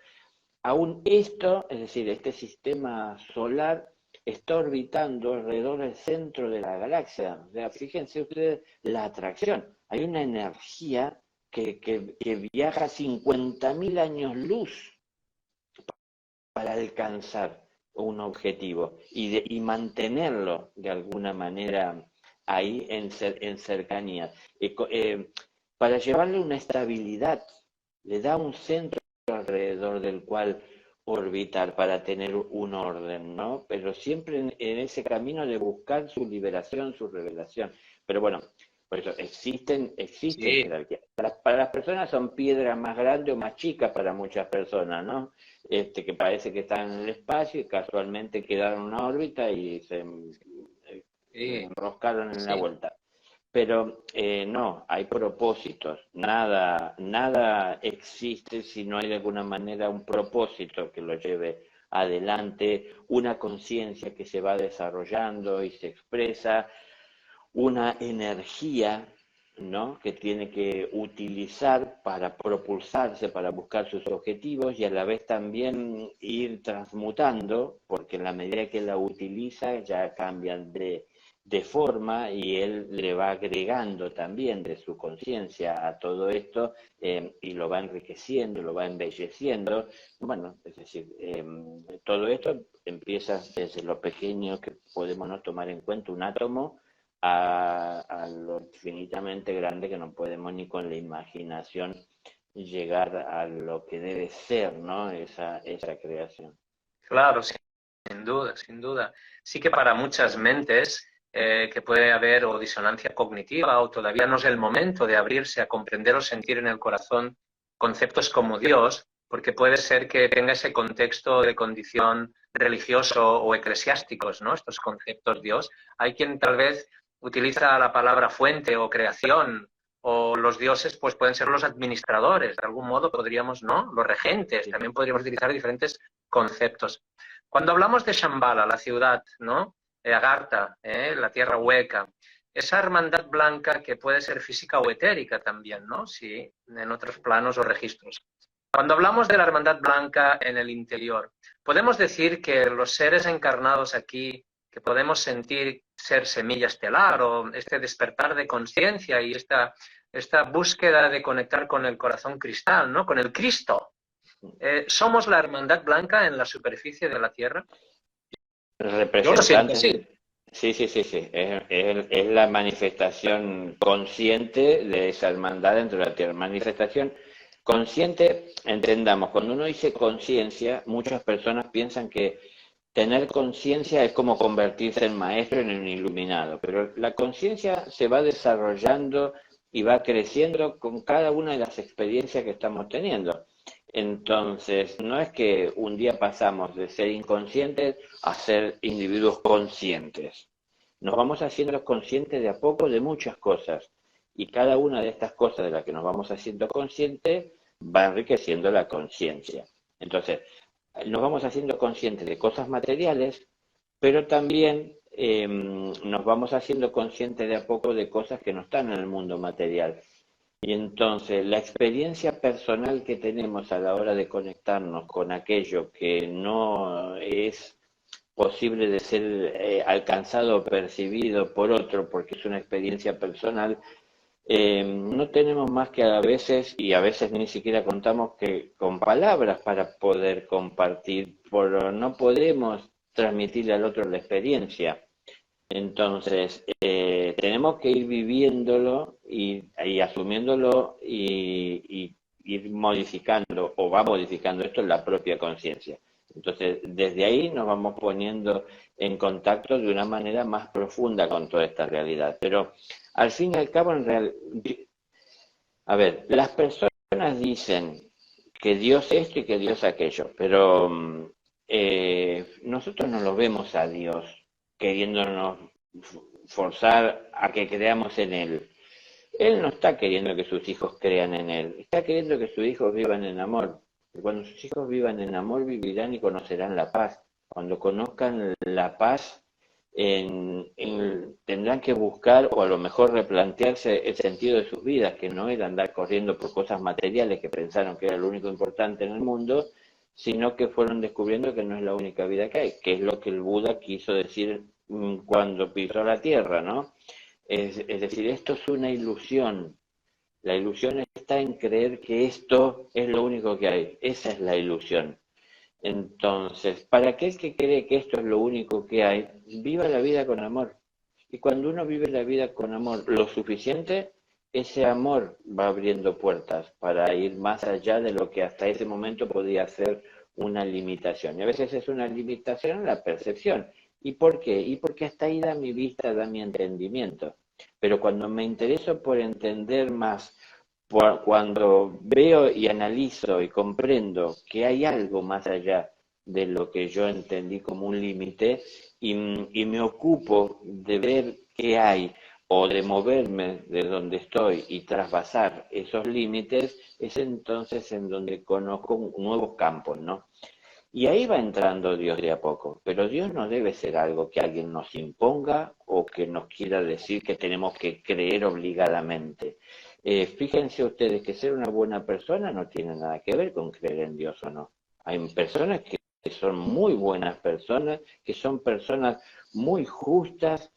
Aún esto, es decir, este sistema solar está orbitando alrededor del centro de la galaxia. O sea, fíjense ustedes la atracción. Hay una energía que viaja 50.000 años luz para alcanzar un objetivo y mantenerlo de alguna manera ahí en cercanía. Para llevarle una estabilidad, le da un centro alrededor del cual orbitar para tener un orden, ¿no? Pero siempre en ese camino de buscar su liberación, su revelación. Pero bueno, por eso existen sí. Jerarquías. Para las personas son piedras más grandes o más chicas para muchas personas, ¿no? Que parece que están en el espacio y casualmente quedaron en una órbita y se enroscaron en la vuelta. Pero no, hay propósitos, nada existe si no hay de alguna manera un propósito que lo lleve adelante, una conciencia que se va desarrollando y se expresa, una energía, ¿no?, que tiene que utilizar para propulsarse, para buscar sus objetivos y a la vez también ir transmutando, porque en la medida que la utiliza ya cambian de forma y él le va agregando también de su conciencia a todo esto y lo va enriqueciendo, lo va embelleciendo. Bueno, es decir, todo esto empieza desde lo pequeño que podemos no tomar en cuenta, un átomo, a lo infinitamente grande que no podemos ni con la imaginación llegar a lo que debe ser, ¿no?, esa creación. Claro, sin duda, sin duda. Sí que para muchas mentes que puede haber o disonancia cognitiva o todavía no es el momento de abrirse a comprender o sentir en el corazón conceptos como Dios, porque puede ser que tenga ese contexto de condición religioso o eclesiásticos, ¿no?, estos conceptos Dios. Hay quien tal vez utiliza la palabra fuente o creación, o los dioses pues pueden ser los administradores, de algún modo podríamos, ¿no?, los regentes, también podríamos utilizar diferentes conceptos. Cuando hablamos de Shambhala, la ciudad, ¿no?, Agartha, la tierra hueca, esa hermandad blanca que puede ser física o etérica también, ¿no?, sí, en otros planos o registros. Cuando hablamos de la hermandad blanca en el interior, podemos decir que los seres encarnados aquí, que podemos sentir ser semilla estelar o este despertar de conciencia y esta búsqueda de conectar con el corazón cristal, ¿no? Con el Cristo. ¿Somos la hermandad blanca en la superficie de la Tierra? Yo lo siento Representantes, así. sí, sí, sí, sí, es la manifestación consciente de esa hermandad dentro de la tierra. Manifestación consciente, entendamos, cuando uno dice conciencia, muchas personas piensan que tener conciencia es como convertirse en maestro, en un iluminado, pero la conciencia se va desarrollando y va creciendo con cada una de las experiencias que estamos teniendo. Entonces, no es que un día pasamos de ser inconscientes a ser individuos conscientes. Nos vamos haciendo conscientes de a poco de muchas cosas y cada una de estas cosas de las que nos vamos haciendo conscientes va enriqueciendo la conciencia. Entonces, nos vamos haciendo conscientes de cosas materiales, pero también nos vamos haciendo conscientes de a poco de cosas que no están en el mundo material. Y entonces la experiencia personal que tenemos a la hora de conectarnos con aquello que no es posible de ser alcanzado o percibido por otro, porque es una experiencia personal, no tenemos más que a veces, y a veces ni siquiera contamos que con palabras para poder compartir, por no podemos transmitirle al otro la experiencia. Entonces, tenemos que ir viviéndolo y asumiéndolo y ir modificando, o va modificando esto la propia conciencia. Entonces, desde ahí nos vamos poniendo en contacto de una manera más profunda con toda esta realidad. Pero, al fin y al cabo, a ver, las personas dicen que Dios esto y que Dios aquello, pero nosotros no lo vemos a Dios queriéndonos forzar a que creamos en Él. Él no está queriendo que sus hijos crean en Él, está queriendo que sus hijos vivan en amor. Y cuando sus hijos vivan en amor, vivirán y conocerán la paz. Cuando conozcan la paz, tendrán que buscar o a lo mejor replantearse el sentido de sus vidas, que no era andar corriendo por cosas materiales que pensaron que era lo único importante en el mundo, sino que fueron descubriendo que no es la única vida que hay, que es lo que el Buda quiso decir cuando pisó la tierra, ¿no? Es decir, esto es una ilusión. La ilusión está en creer que esto es lo único que hay. Esa es la ilusión. Entonces, para aquel que cree que esto es lo único que hay, viva la vida con amor. Y cuando uno vive la vida con amor lo suficiente, ese amor va abriendo puertas para ir más allá de lo que hasta ese momento podía ser una limitación. Y a veces es una limitación en la percepción. ¿Y por qué? Y porque hasta ahí da mi vista, da mi entendimiento. Pero cuando me intereso por entender más, cuando veo y analizo y comprendo que hay algo más allá de lo que yo entendí como un límite y me ocupo de ver qué hay o de moverme de donde estoy y trasvasar esos límites, es entonces en donde conozco nuevos campos, ¿no? Y ahí va entrando Dios de a poco, pero Dios no debe ser algo que alguien nos imponga o que nos quiera decir que tenemos que creer obligadamente. Fíjense ustedes que ser una buena persona no tiene nada que ver con creer en Dios o no. Hay personas que son muy buenas personas, que son personas muy justas,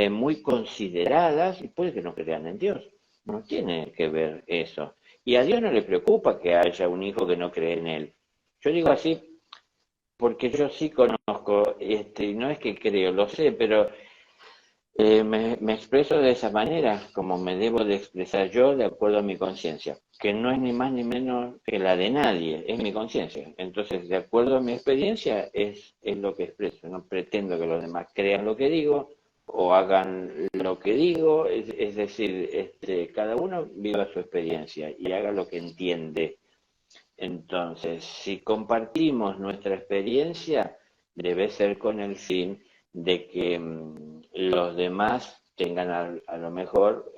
muy consideradas, y puede que no crean en Dios. No tiene que ver eso. Y a Dios no le preocupa que haya un hijo que no cree en Él. Yo digo así porque yo sí conozco, y no es que creo, lo sé, pero me expreso de esa manera, como me debo de expresar yo de acuerdo a mi conciencia, que no es ni más ni menos que la de nadie, es mi conciencia. Entonces, de acuerdo a mi experiencia, es lo que expreso. No pretendo que los demás crean lo que digo o hagan lo que digo, es decir, cada uno viva su experiencia y haga lo que entiende. Entonces, si compartimos nuestra experiencia, debe ser con el fin de que los demás tengan a lo mejor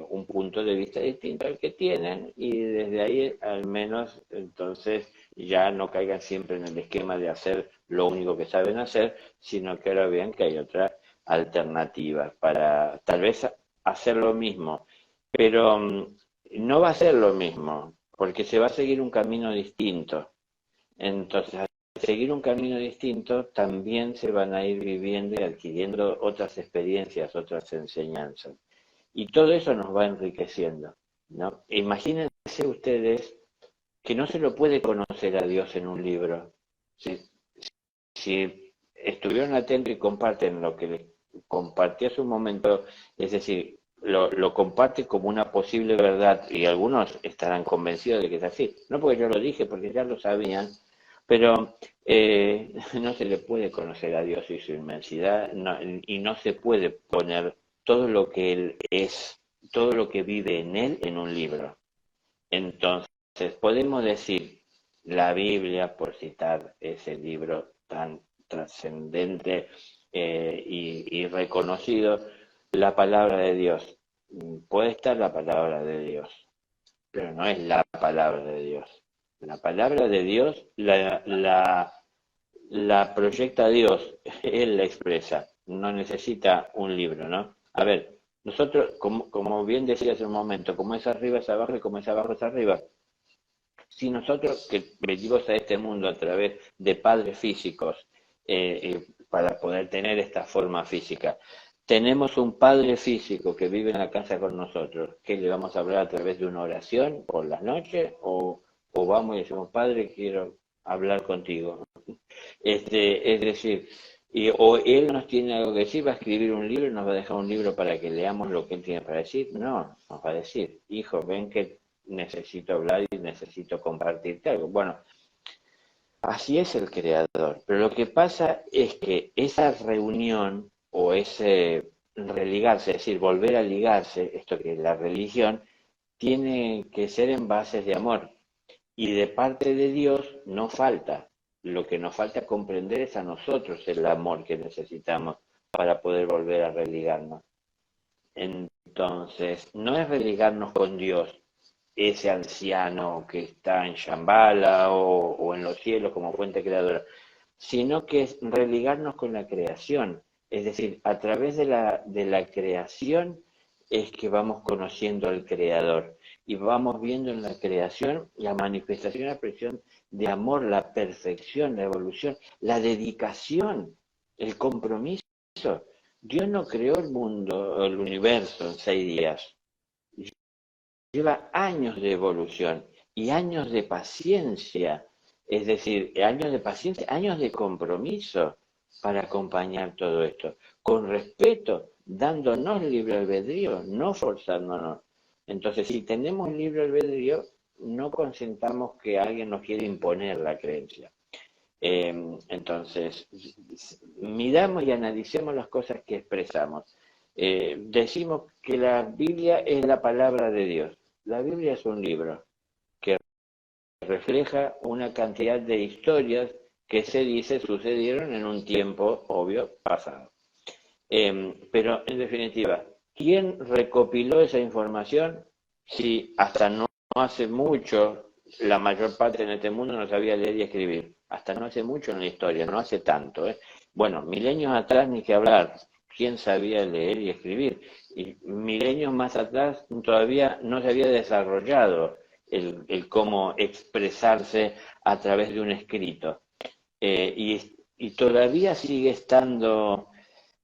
un punto de vista distinto al que tienen y desde ahí al menos entonces ya no caigan siempre en el esquema de hacer lo único que saben hacer, sino que ahora vean que hay otras alternativas para tal vez hacer lo mismo, pero no va a ser lo mismo porque se va a seguir un camino distinto. Entonces, al seguir un camino distinto, también se van a ir viviendo y adquiriendo otras experiencias, otras enseñanzas. Y todo eso nos va enriqueciendo, ¿no? Imagínense ustedes que no se lo puede conocer a Dios en un libro. Si estuvieron atentos y comparten lo que les compartí hace un momento, es decir, lo comparte como una posible verdad y algunos estarán convencidos de que es así. No porque yo lo dije, porque ya lo sabían, pero no se le puede conocer a Dios y su inmensidad y no se puede poner todo lo que Él es, todo lo que vive en Él en un libro. Entonces, podemos decir, la Biblia, por citar ese libro tan trascendente y reconocido, la palabra de Dios. Puede estar la palabra de Dios, pero no es la palabra de Dios. La palabra de Dios la proyecta Dios, Él la expresa, no necesita un libro, ¿no? A ver, nosotros, como bien decía hace un momento, como es arriba es abajo y como es abajo es arriba. Si nosotros que venimos a este mundo a través de padres físicos, para poder tener esta forma física, tenemos un padre físico que vive en la casa con nosotros, que le vamos a hablar a través de una oración por las noches, o vamos y decimos, padre, quiero hablar contigo. Es decir, o él nos tiene algo que decir, va a escribir un libro y nos va a dejar un libro para que leamos lo que él tiene para decir. No, nos va a decir, hijo, ven que necesito hablar y necesito compartirte algo. Bueno, así es el creador, pero lo que pasa es que esa reunión o ese religarse, es decir, volver a ligarse, esto que es la religión, tiene que ser en bases de amor. Y de parte de Dios no falta. Lo que nos falta comprender es a nosotros el amor que necesitamos para poder volver a religarnos. Entonces, no es religarnos con Dios, ese anciano que está en Shambhala o en los cielos como fuente creadora, sino que es religarnos con la creación. Es decir, a través de la creación es que vamos conociendo al Creador y vamos viendo en la creación la manifestación, la expresión de amor, la perfección, la evolución, la dedicación, el compromiso. Dios no creó el mundo, el universo en 6 días. Lleva años de evolución y años de paciencia, es decir, años de paciencia, años de compromiso para acompañar todo esto, con respeto, dándonos libre albedrío, no forzándonos. Entonces, si tenemos libre albedrío, no consentamos que alguien nos quiera imponer la creencia. Entonces, miramos y analicemos las cosas que expresamos. Decimos que la Biblia es la palabra de Dios. La Biblia es un libro que refleja una cantidad de historias que se dice sucedieron en un tiempo, obvio, pasado. Pero, en definitiva, ¿quién recopiló esa información? Si hasta no hace mucho, la mayor parte en este mundo no sabía leer y escribir. Hasta no hace mucho en la historia, no hace tanto. Bueno, milenios atrás ni que hablar. ¿Quién sabía leer y escribir? Y milenios más atrás todavía no se había desarrollado el cómo expresarse a través de un escrito. Y todavía sigue estando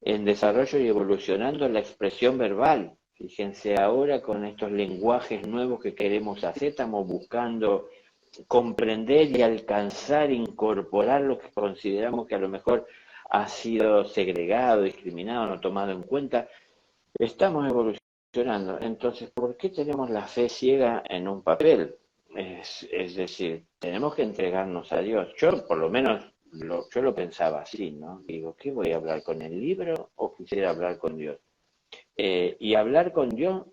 en desarrollo y evolucionando la expresión verbal. Fíjense, ahora con estos lenguajes nuevos que queremos hacer, estamos buscando comprender y alcanzar, incorporar lo que consideramos que a lo mejor ha sido segregado, discriminado, no tomado en cuenta. Estamos evolucionando. Entonces, ¿por qué tenemos la fe ciega en un papel? Es decir, tenemos que entregarnos a Dios. Yo, por lo menos, yo lo pensaba así, ¿no? Digo, ¿qué voy a hablar con el libro o quisiera hablar con Dios? Y hablar con Dios,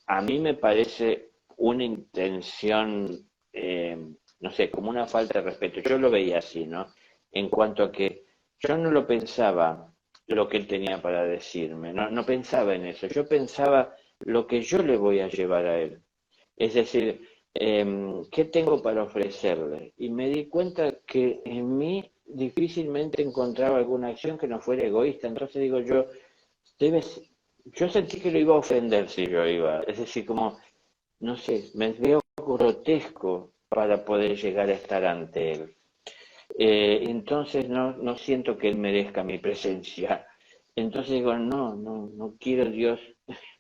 a mí me parece una intención, no sé, como una falta de respeto. Yo lo veía así, ¿no? En cuanto a que yo no lo pensaba lo que él tenía para decirme, no pensaba en eso, yo pensaba lo que yo le voy a llevar a él. Es decir, ¿qué tengo para ofrecerle? Y me di cuenta que en mí difícilmente encontraba alguna acción que no fuera egoísta. Entonces digo yo, yo sentí que lo iba a ofender si yo iba. Es decir, como, no sé, me veo grotesco para poder llegar a estar ante Él. Entonces no siento que Él merezca mi presencia. Entonces digo, no quiero Dios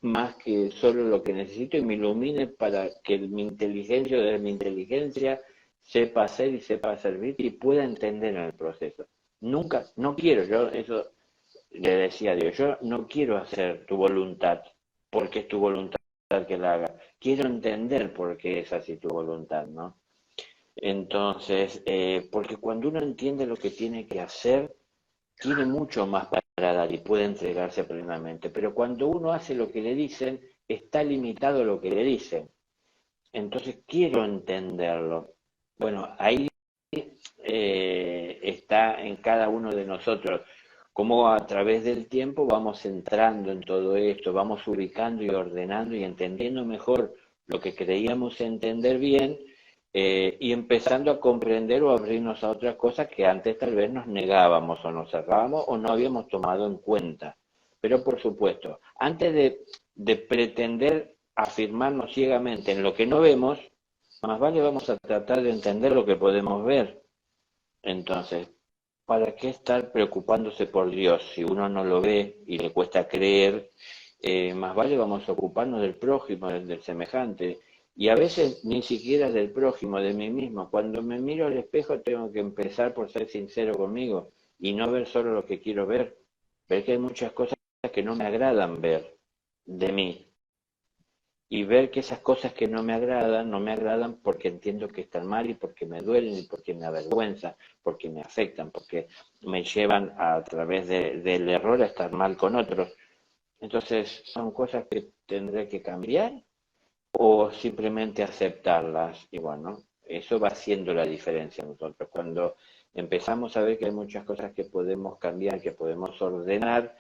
más que solo lo que necesito y me ilumine para que mi inteligencia, desde mi inteligencia, sepa hacer y sepa servir y pueda entender en el proceso. Nunca, no quiero, yo eso le decía a Dios, yo no quiero hacer tu voluntad porque es tu voluntad que la haga. Quiero entender por qué es así tu voluntad, ¿no? Entonces, porque cuando uno entiende lo que tiene que hacer, tiene mucho más para dar y puede entregarse plenamente. Pero cuando uno hace lo que le dicen, está limitado a lo que le dicen. Entonces, quiero entenderlo. Bueno, ahí está en cada uno de nosotros, cómo a través del tiempo vamos entrando en todo esto, vamos ubicando y ordenando y entendiendo mejor lo que creíamos entender bien, y empezando a comprender o abrirnos a otras cosas que antes tal vez nos negábamos o nos cerrábamos o no habíamos tomado en cuenta. Pero por supuesto, antes de pretender afirmarnos ciegamente en lo que no vemos, más vale vamos a tratar de entender lo que podemos ver. Entonces, ¿para qué estar preocupándose por Dios si uno no lo ve y le cuesta creer? Más vale vamos a ocuparnos del prójimo, del semejante. Y a veces ni siquiera del prójimo, de mí mismo. Cuando me miro al espejo tengo que empezar por ser sincero conmigo y no ver solo lo que quiero ver. Ver que hay muchas cosas que no me agradan ver de mí. Y ver que esas cosas que no me agradan porque entiendo que están mal y porque me duelen y porque me avergüenzan, porque me afectan, porque me llevan a través del error a estar mal con otros. Entonces, son cosas que tendré que cambiar o simplemente aceptarlas. Y bueno, eso va haciendo la diferencia nosotros. Cuando empezamos a ver que hay muchas cosas que podemos cambiar, que podemos ordenar,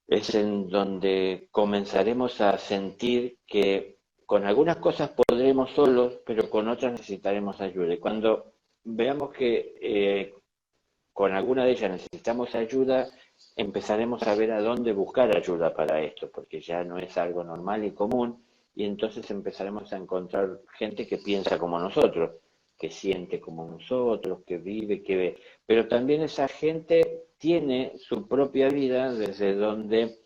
es en donde comenzaremos a sentir que con algunas cosas podremos solos, pero con otras necesitaremos ayuda. Y cuando veamos que con alguna de ellas necesitamos ayuda, empezaremos a ver a dónde buscar ayuda para esto, porque ya no es algo normal y común, y entonces empezaremos a encontrar gente que piensa como nosotros, que siente como nosotros, que vive, que ve. Pero también esa gente tiene su propia vida desde donde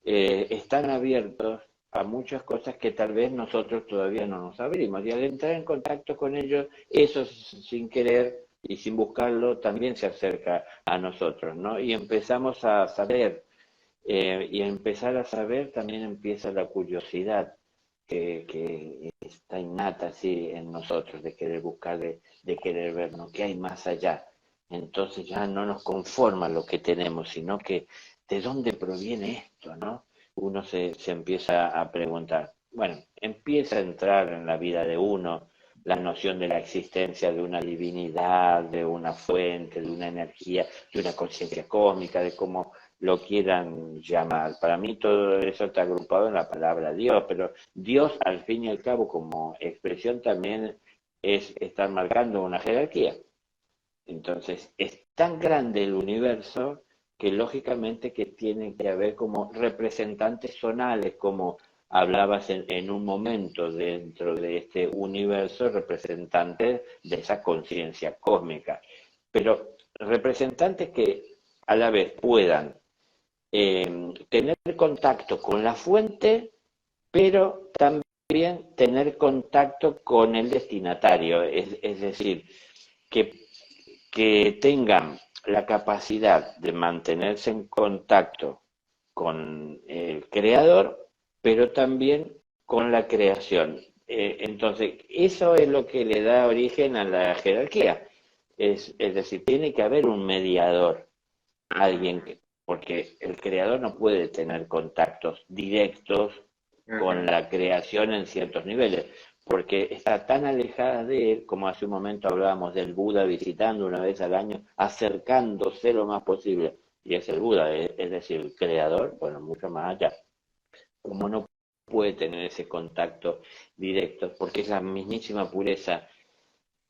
están abiertos a muchas cosas que tal vez nosotros todavía no nos abrimos. Y al entrar en contacto con ellos, eso sin querer y sin buscarlo también se acerca a nosotros, ¿no? Y empezamos a saber, y a empezar a saber también empieza la curiosidad que está innata así en nosotros, de querer buscar, de querer ver, ¿no? ¿Qué hay más allá? Entonces ya no nos conforma lo que tenemos, sino que ¿de dónde proviene esto, no? Uno se empieza a preguntar. Bueno, empieza a entrar en la vida de uno la noción de la existencia de una divinidad, de una fuente, de una energía, de una conciencia cósmica, de cómo lo quieran llamar. Para mí todo eso está agrupado en la palabra Dios, pero Dios al fin y al cabo como expresión también es estar marcando una jerarquía. Entonces, es tan grande el universo que lógicamente que tiene que haber como representantes zonales, como hablabas en un momento dentro de este universo, representantes de esa conciencia cósmica. Pero representantes que a la vez puedan tener contacto con la fuente, pero también tener contacto con el destinatario, es decir, que tengan la capacidad de mantenerse en contacto con el creador, pero también con la creación. Entonces, eso es lo que le da origen a la jerarquía. Es decir, tiene que haber un mediador, alguien que, porque el creador no puede tener contactos directos con la creación en ciertos niveles, porque está tan alejada de él, como hace un momento hablábamos del Buda visitando una vez al año, acercándose lo más posible, y es el Buda, es decir, el creador, bueno, mucho más allá, como no puede tener ese contacto directo, porque es la mismísima pureza.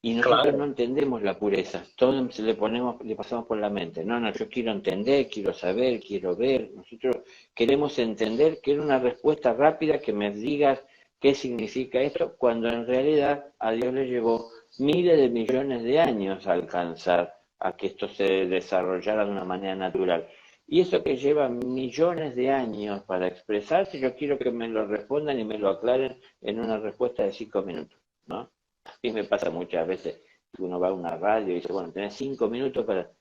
Y nosotros no Claro. entendemos la pureza, todo le pasamos por la mente. No, yo quiero entender, quiero saber, quiero ver. Nosotros queremos entender, quiero una respuesta rápida que me digas ¿Qué significa esto? Cuando en realidad a Dios le llevó miles de millones de años a alcanzar a que esto se desarrollara de una manera natural. Y eso que lleva millones de años para expresarse, yo quiero que me lo respondan y me lo aclaren en una respuesta de 5 minutos, ¿no? A mí me pasa muchas veces que uno va a una radio y dice, bueno, tenés 5 minutos para...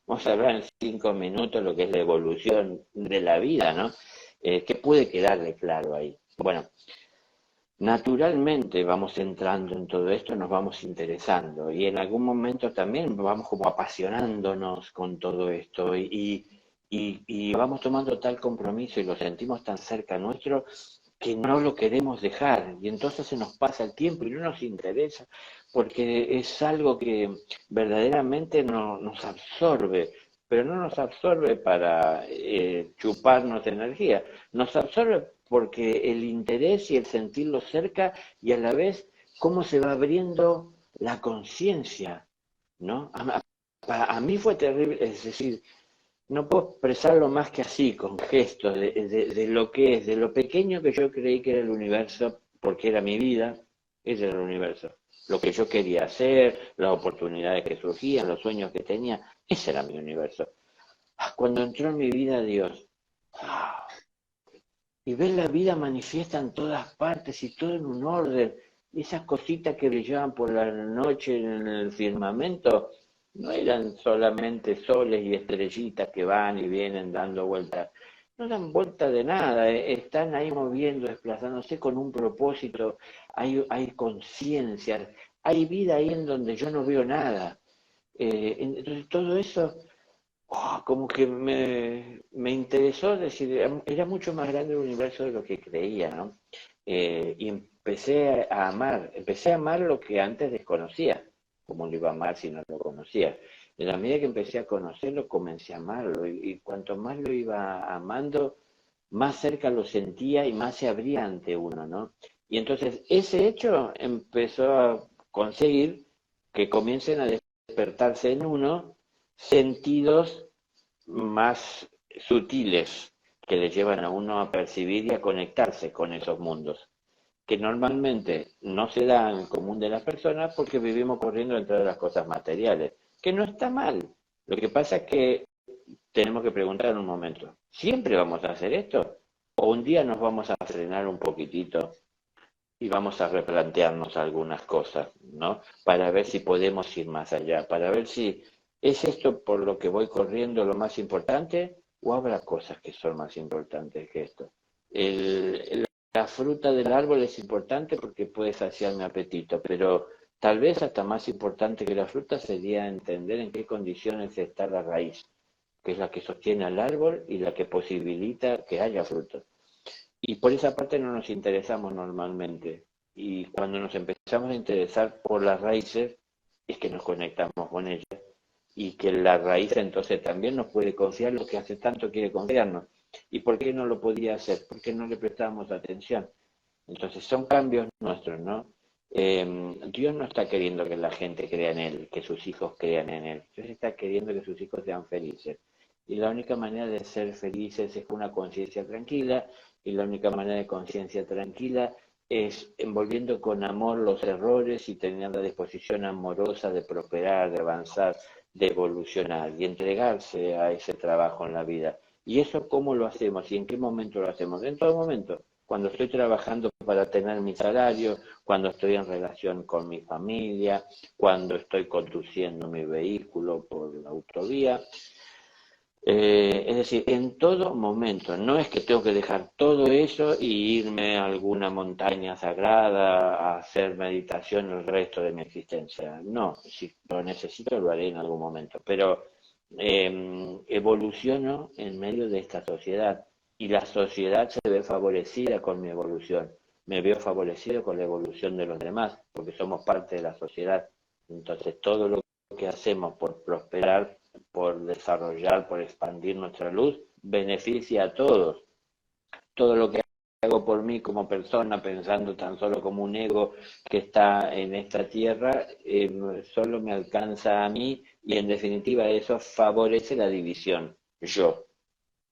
Vamos a hablar en 5 minutos lo que es la evolución de la vida, ¿no? ¿Qué puede quedarle claro ahí? Bueno, naturalmente vamos entrando en todo esto, nos vamos interesando y en algún momento también vamos como apasionándonos con todo esto y vamos tomando tal compromiso y lo sentimos tan cerca nuestro que no lo queremos dejar y entonces se nos pasa el tiempo y no nos interesa porque es algo que verdaderamente nos absorbe, pero no nos absorbe para chuparnos energía, nos absorbe porque el interés y el sentirlo cerca y a la vez cómo se va abriendo la conciencia, ¿no? A mí fue terrible, es decir, no puedo expresarlo más que así, con gestos de lo que es, de lo pequeño que yo creí que era el universo, porque era mi vida, ese era el universo. Lo que yo quería hacer, las oportunidades que surgían, los sueños que tenía, ese era mi universo. Cuando entró en mi vida Dios, y ver la vida manifiesta en todas partes y todo en un orden, esas cositas que brillaban por la noche en el firmamento, no eran solamente soles y estrellitas que van y vienen dando vueltas, no dan vuelta de nada, están ahí moviendo, desplazándose con un propósito, hay conciencia, hay vida ahí en donde yo no veo nada. Entonces todo eso como que me interesó, decir, era mucho más grande el universo de lo que creía, ¿no? Y empecé a amar lo que antes desconocía, como lo iba a amar si no lo conocía. En la medida que empecé a conocerlo, comencé a amarlo, y cuanto más lo iba amando, más cerca lo sentía y más se abría ante uno, ¿no? Y entonces ese hecho empezó a conseguir que comiencen a despertarse en uno sentidos más sutiles que le llevan a uno a percibir y a conectarse con esos mundos, que normalmente no se da en el común de las personas porque vivimos corriendo dentro de las cosas materiales, que no está mal. Lo que pasa es que tenemos que preguntar en un momento, ¿siempre vamos a hacer esto? ¿O un día nos vamos a frenar un poquitito y vamos a replantearnos algunas cosas, ¿no? Para ver si podemos ir más allá, para ver si es esto por lo que voy corriendo lo más importante o habrá cosas que son más importantes que esto. La fruta del árbol es importante porque puede saciar mi apetito, pero tal vez hasta más importante que la fruta sería entender en qué condiciones está la raíz, que es la que sostiene al árbol y la que posibilita que haya frutos. Y por esa parte no nos interesamos normalmente. Y cuando nos empezamos a interesar por las raíces, es que nos conectamos con ellas. Y que la raíz entonces también nos puede confiar lo que hace tanto quiere confiarnos. ¿Y por qué no lo podía hacer? Porque no le prestábamos atención. Entonces son cambios nuestros, ¿no? Dios no está queriendo que la gente crea en Él, que sus hijos crean en Él. Dios está queriendo que sus hijos sean felices. Y la única manera de ser felices es con una conciencia tranquila, y la única manera de conciencia tranquila es envolviendo con amor los errores y teniendo la disposición amorosa de prosperar, de avanzar, de evolucionar y entregarse a ese trabajo en la vida. ¿Y eso cómo lo hacemos y en qué momento lo hacemos? En todo momento. Cuando estoy trabajando para tener mi salario, cuando estoy en relación con mi familia, cuando estoy conduciendo mi vehículo por la autovía. Es decir, en todo momento, no es que tengo que dejar todo eso y irme a alguna montaña sagrada a hacer meditación el resto de mi existencia. No, si lo necesito lo haré en algún momento, pero evoluciono en medio de esta sociedad y la sociedad se ve favorecida con mi evolución. Me veo favorecido con la evolución de los demás, porque somos parte de la sociedad. Entonces, todo lo que hacemos por prosperar, por desarrollar, por expandir nuestra luz, beneficia a todos. Todo lo que hago por mí como persona, pensando tan solo como un ego que está en esta tierra, solo me alcanza a mí y en definitiva eso favorece la división, yo.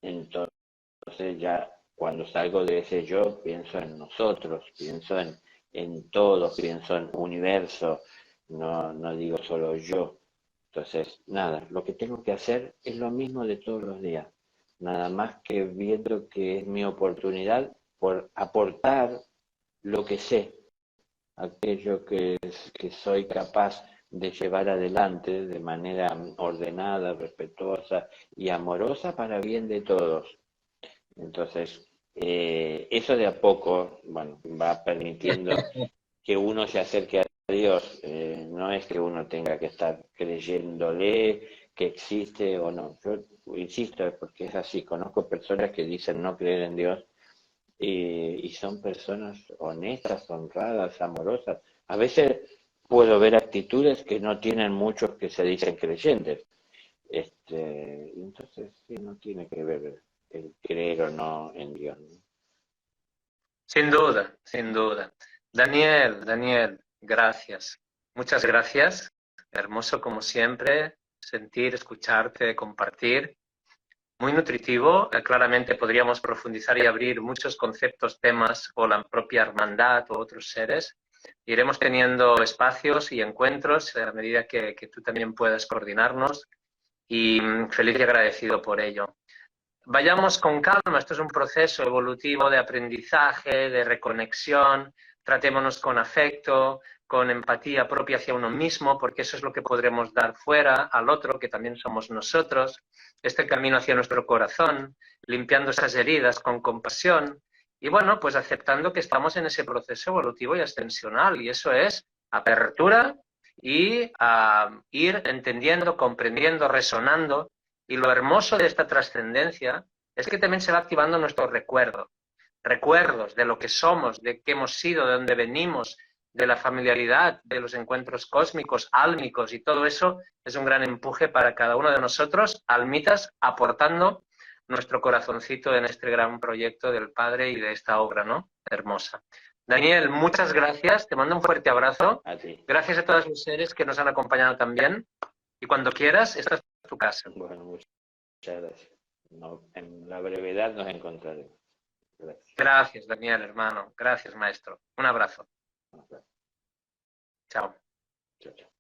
Entonces ya cuando salgo de ese yo, pienso en nosotros, pienso en todos, pienso en universo, no digo solo yo. Entonces, nada, lo que tengo que hacer es lo mismo de todos los días, nada más que viendo que es mi oportunidad por aportar lo que sé, aquello que soy capaz de llevar adelante de manera ordenada, respetuosa y amorosa para bien de todos. Entonces, eso de a poco, bueno, va permitiendo que uno se acerque a Dios. No es que uno tenga que estar creyéndole que existe o no. Yo insisto, porque es así. Conozco personas que dicen no creer en Dios y son personas honestas, honradas, amorosas. A veces puedo ver actitudes que no tienen muchos que se dicen creyentes. Entonces, sí, no tiene que ver el creer o no en Dios, ¿no? Sin duda, sin duda. Daniel, gracias. Muchas gracias. Hermoso como siempre, sentir, escucharte, compartir. Muy nutritivo. Claramente podríamos profundizar y abrir muchos conceptos, temas o la propia hermandad o otros seres. Iremos teniendo espacios y encuentros a medida que tú también puedas coordinarnos y feliz y agradecido por ello. Vayamos con calma, esto es un proceso evolutivo de aprendizaje, de reconexión, tratémonos con afecto, con empatía propia hacia uno mismo, porque eso es lo que podremos dar fuera al otro, que también somos nosotros, este camino hacia nuestro corazón, limpiando esas heridas con compasión y bueno, pues aceptando que estamos en ese proceso evolutivo y ascensional y eso es apertura y ir entendiendo, comprendiendo, resonando y lo hermoso de esta trascendencia es que también se va activando nuestro recuerdo. Recuerdos de lo que somos, de qué hemos sido, de dónde venimos, de la familiaridad, de los encuentros cósmicos, álmicos y todo eso es un gran empuje para cada uno de nosotros, almitas, aportando nuestro corazoncito en este gran proyecto del Padre y de esta obra, ¿no? Hermosa. Daniel, muchas gracias, te mando un fuerte abrazo. A ti. Gracias a todos los seres que nos han acompañado también. Y cuando quieras, esta es tu casa. Bueno, muchas gracias. No, en la brevedad nos encontraremos. Gracias. Gracias, Daniel, hermano. Gracias, maestro. Un abrazo. Hasta. Chao. Chao, chao.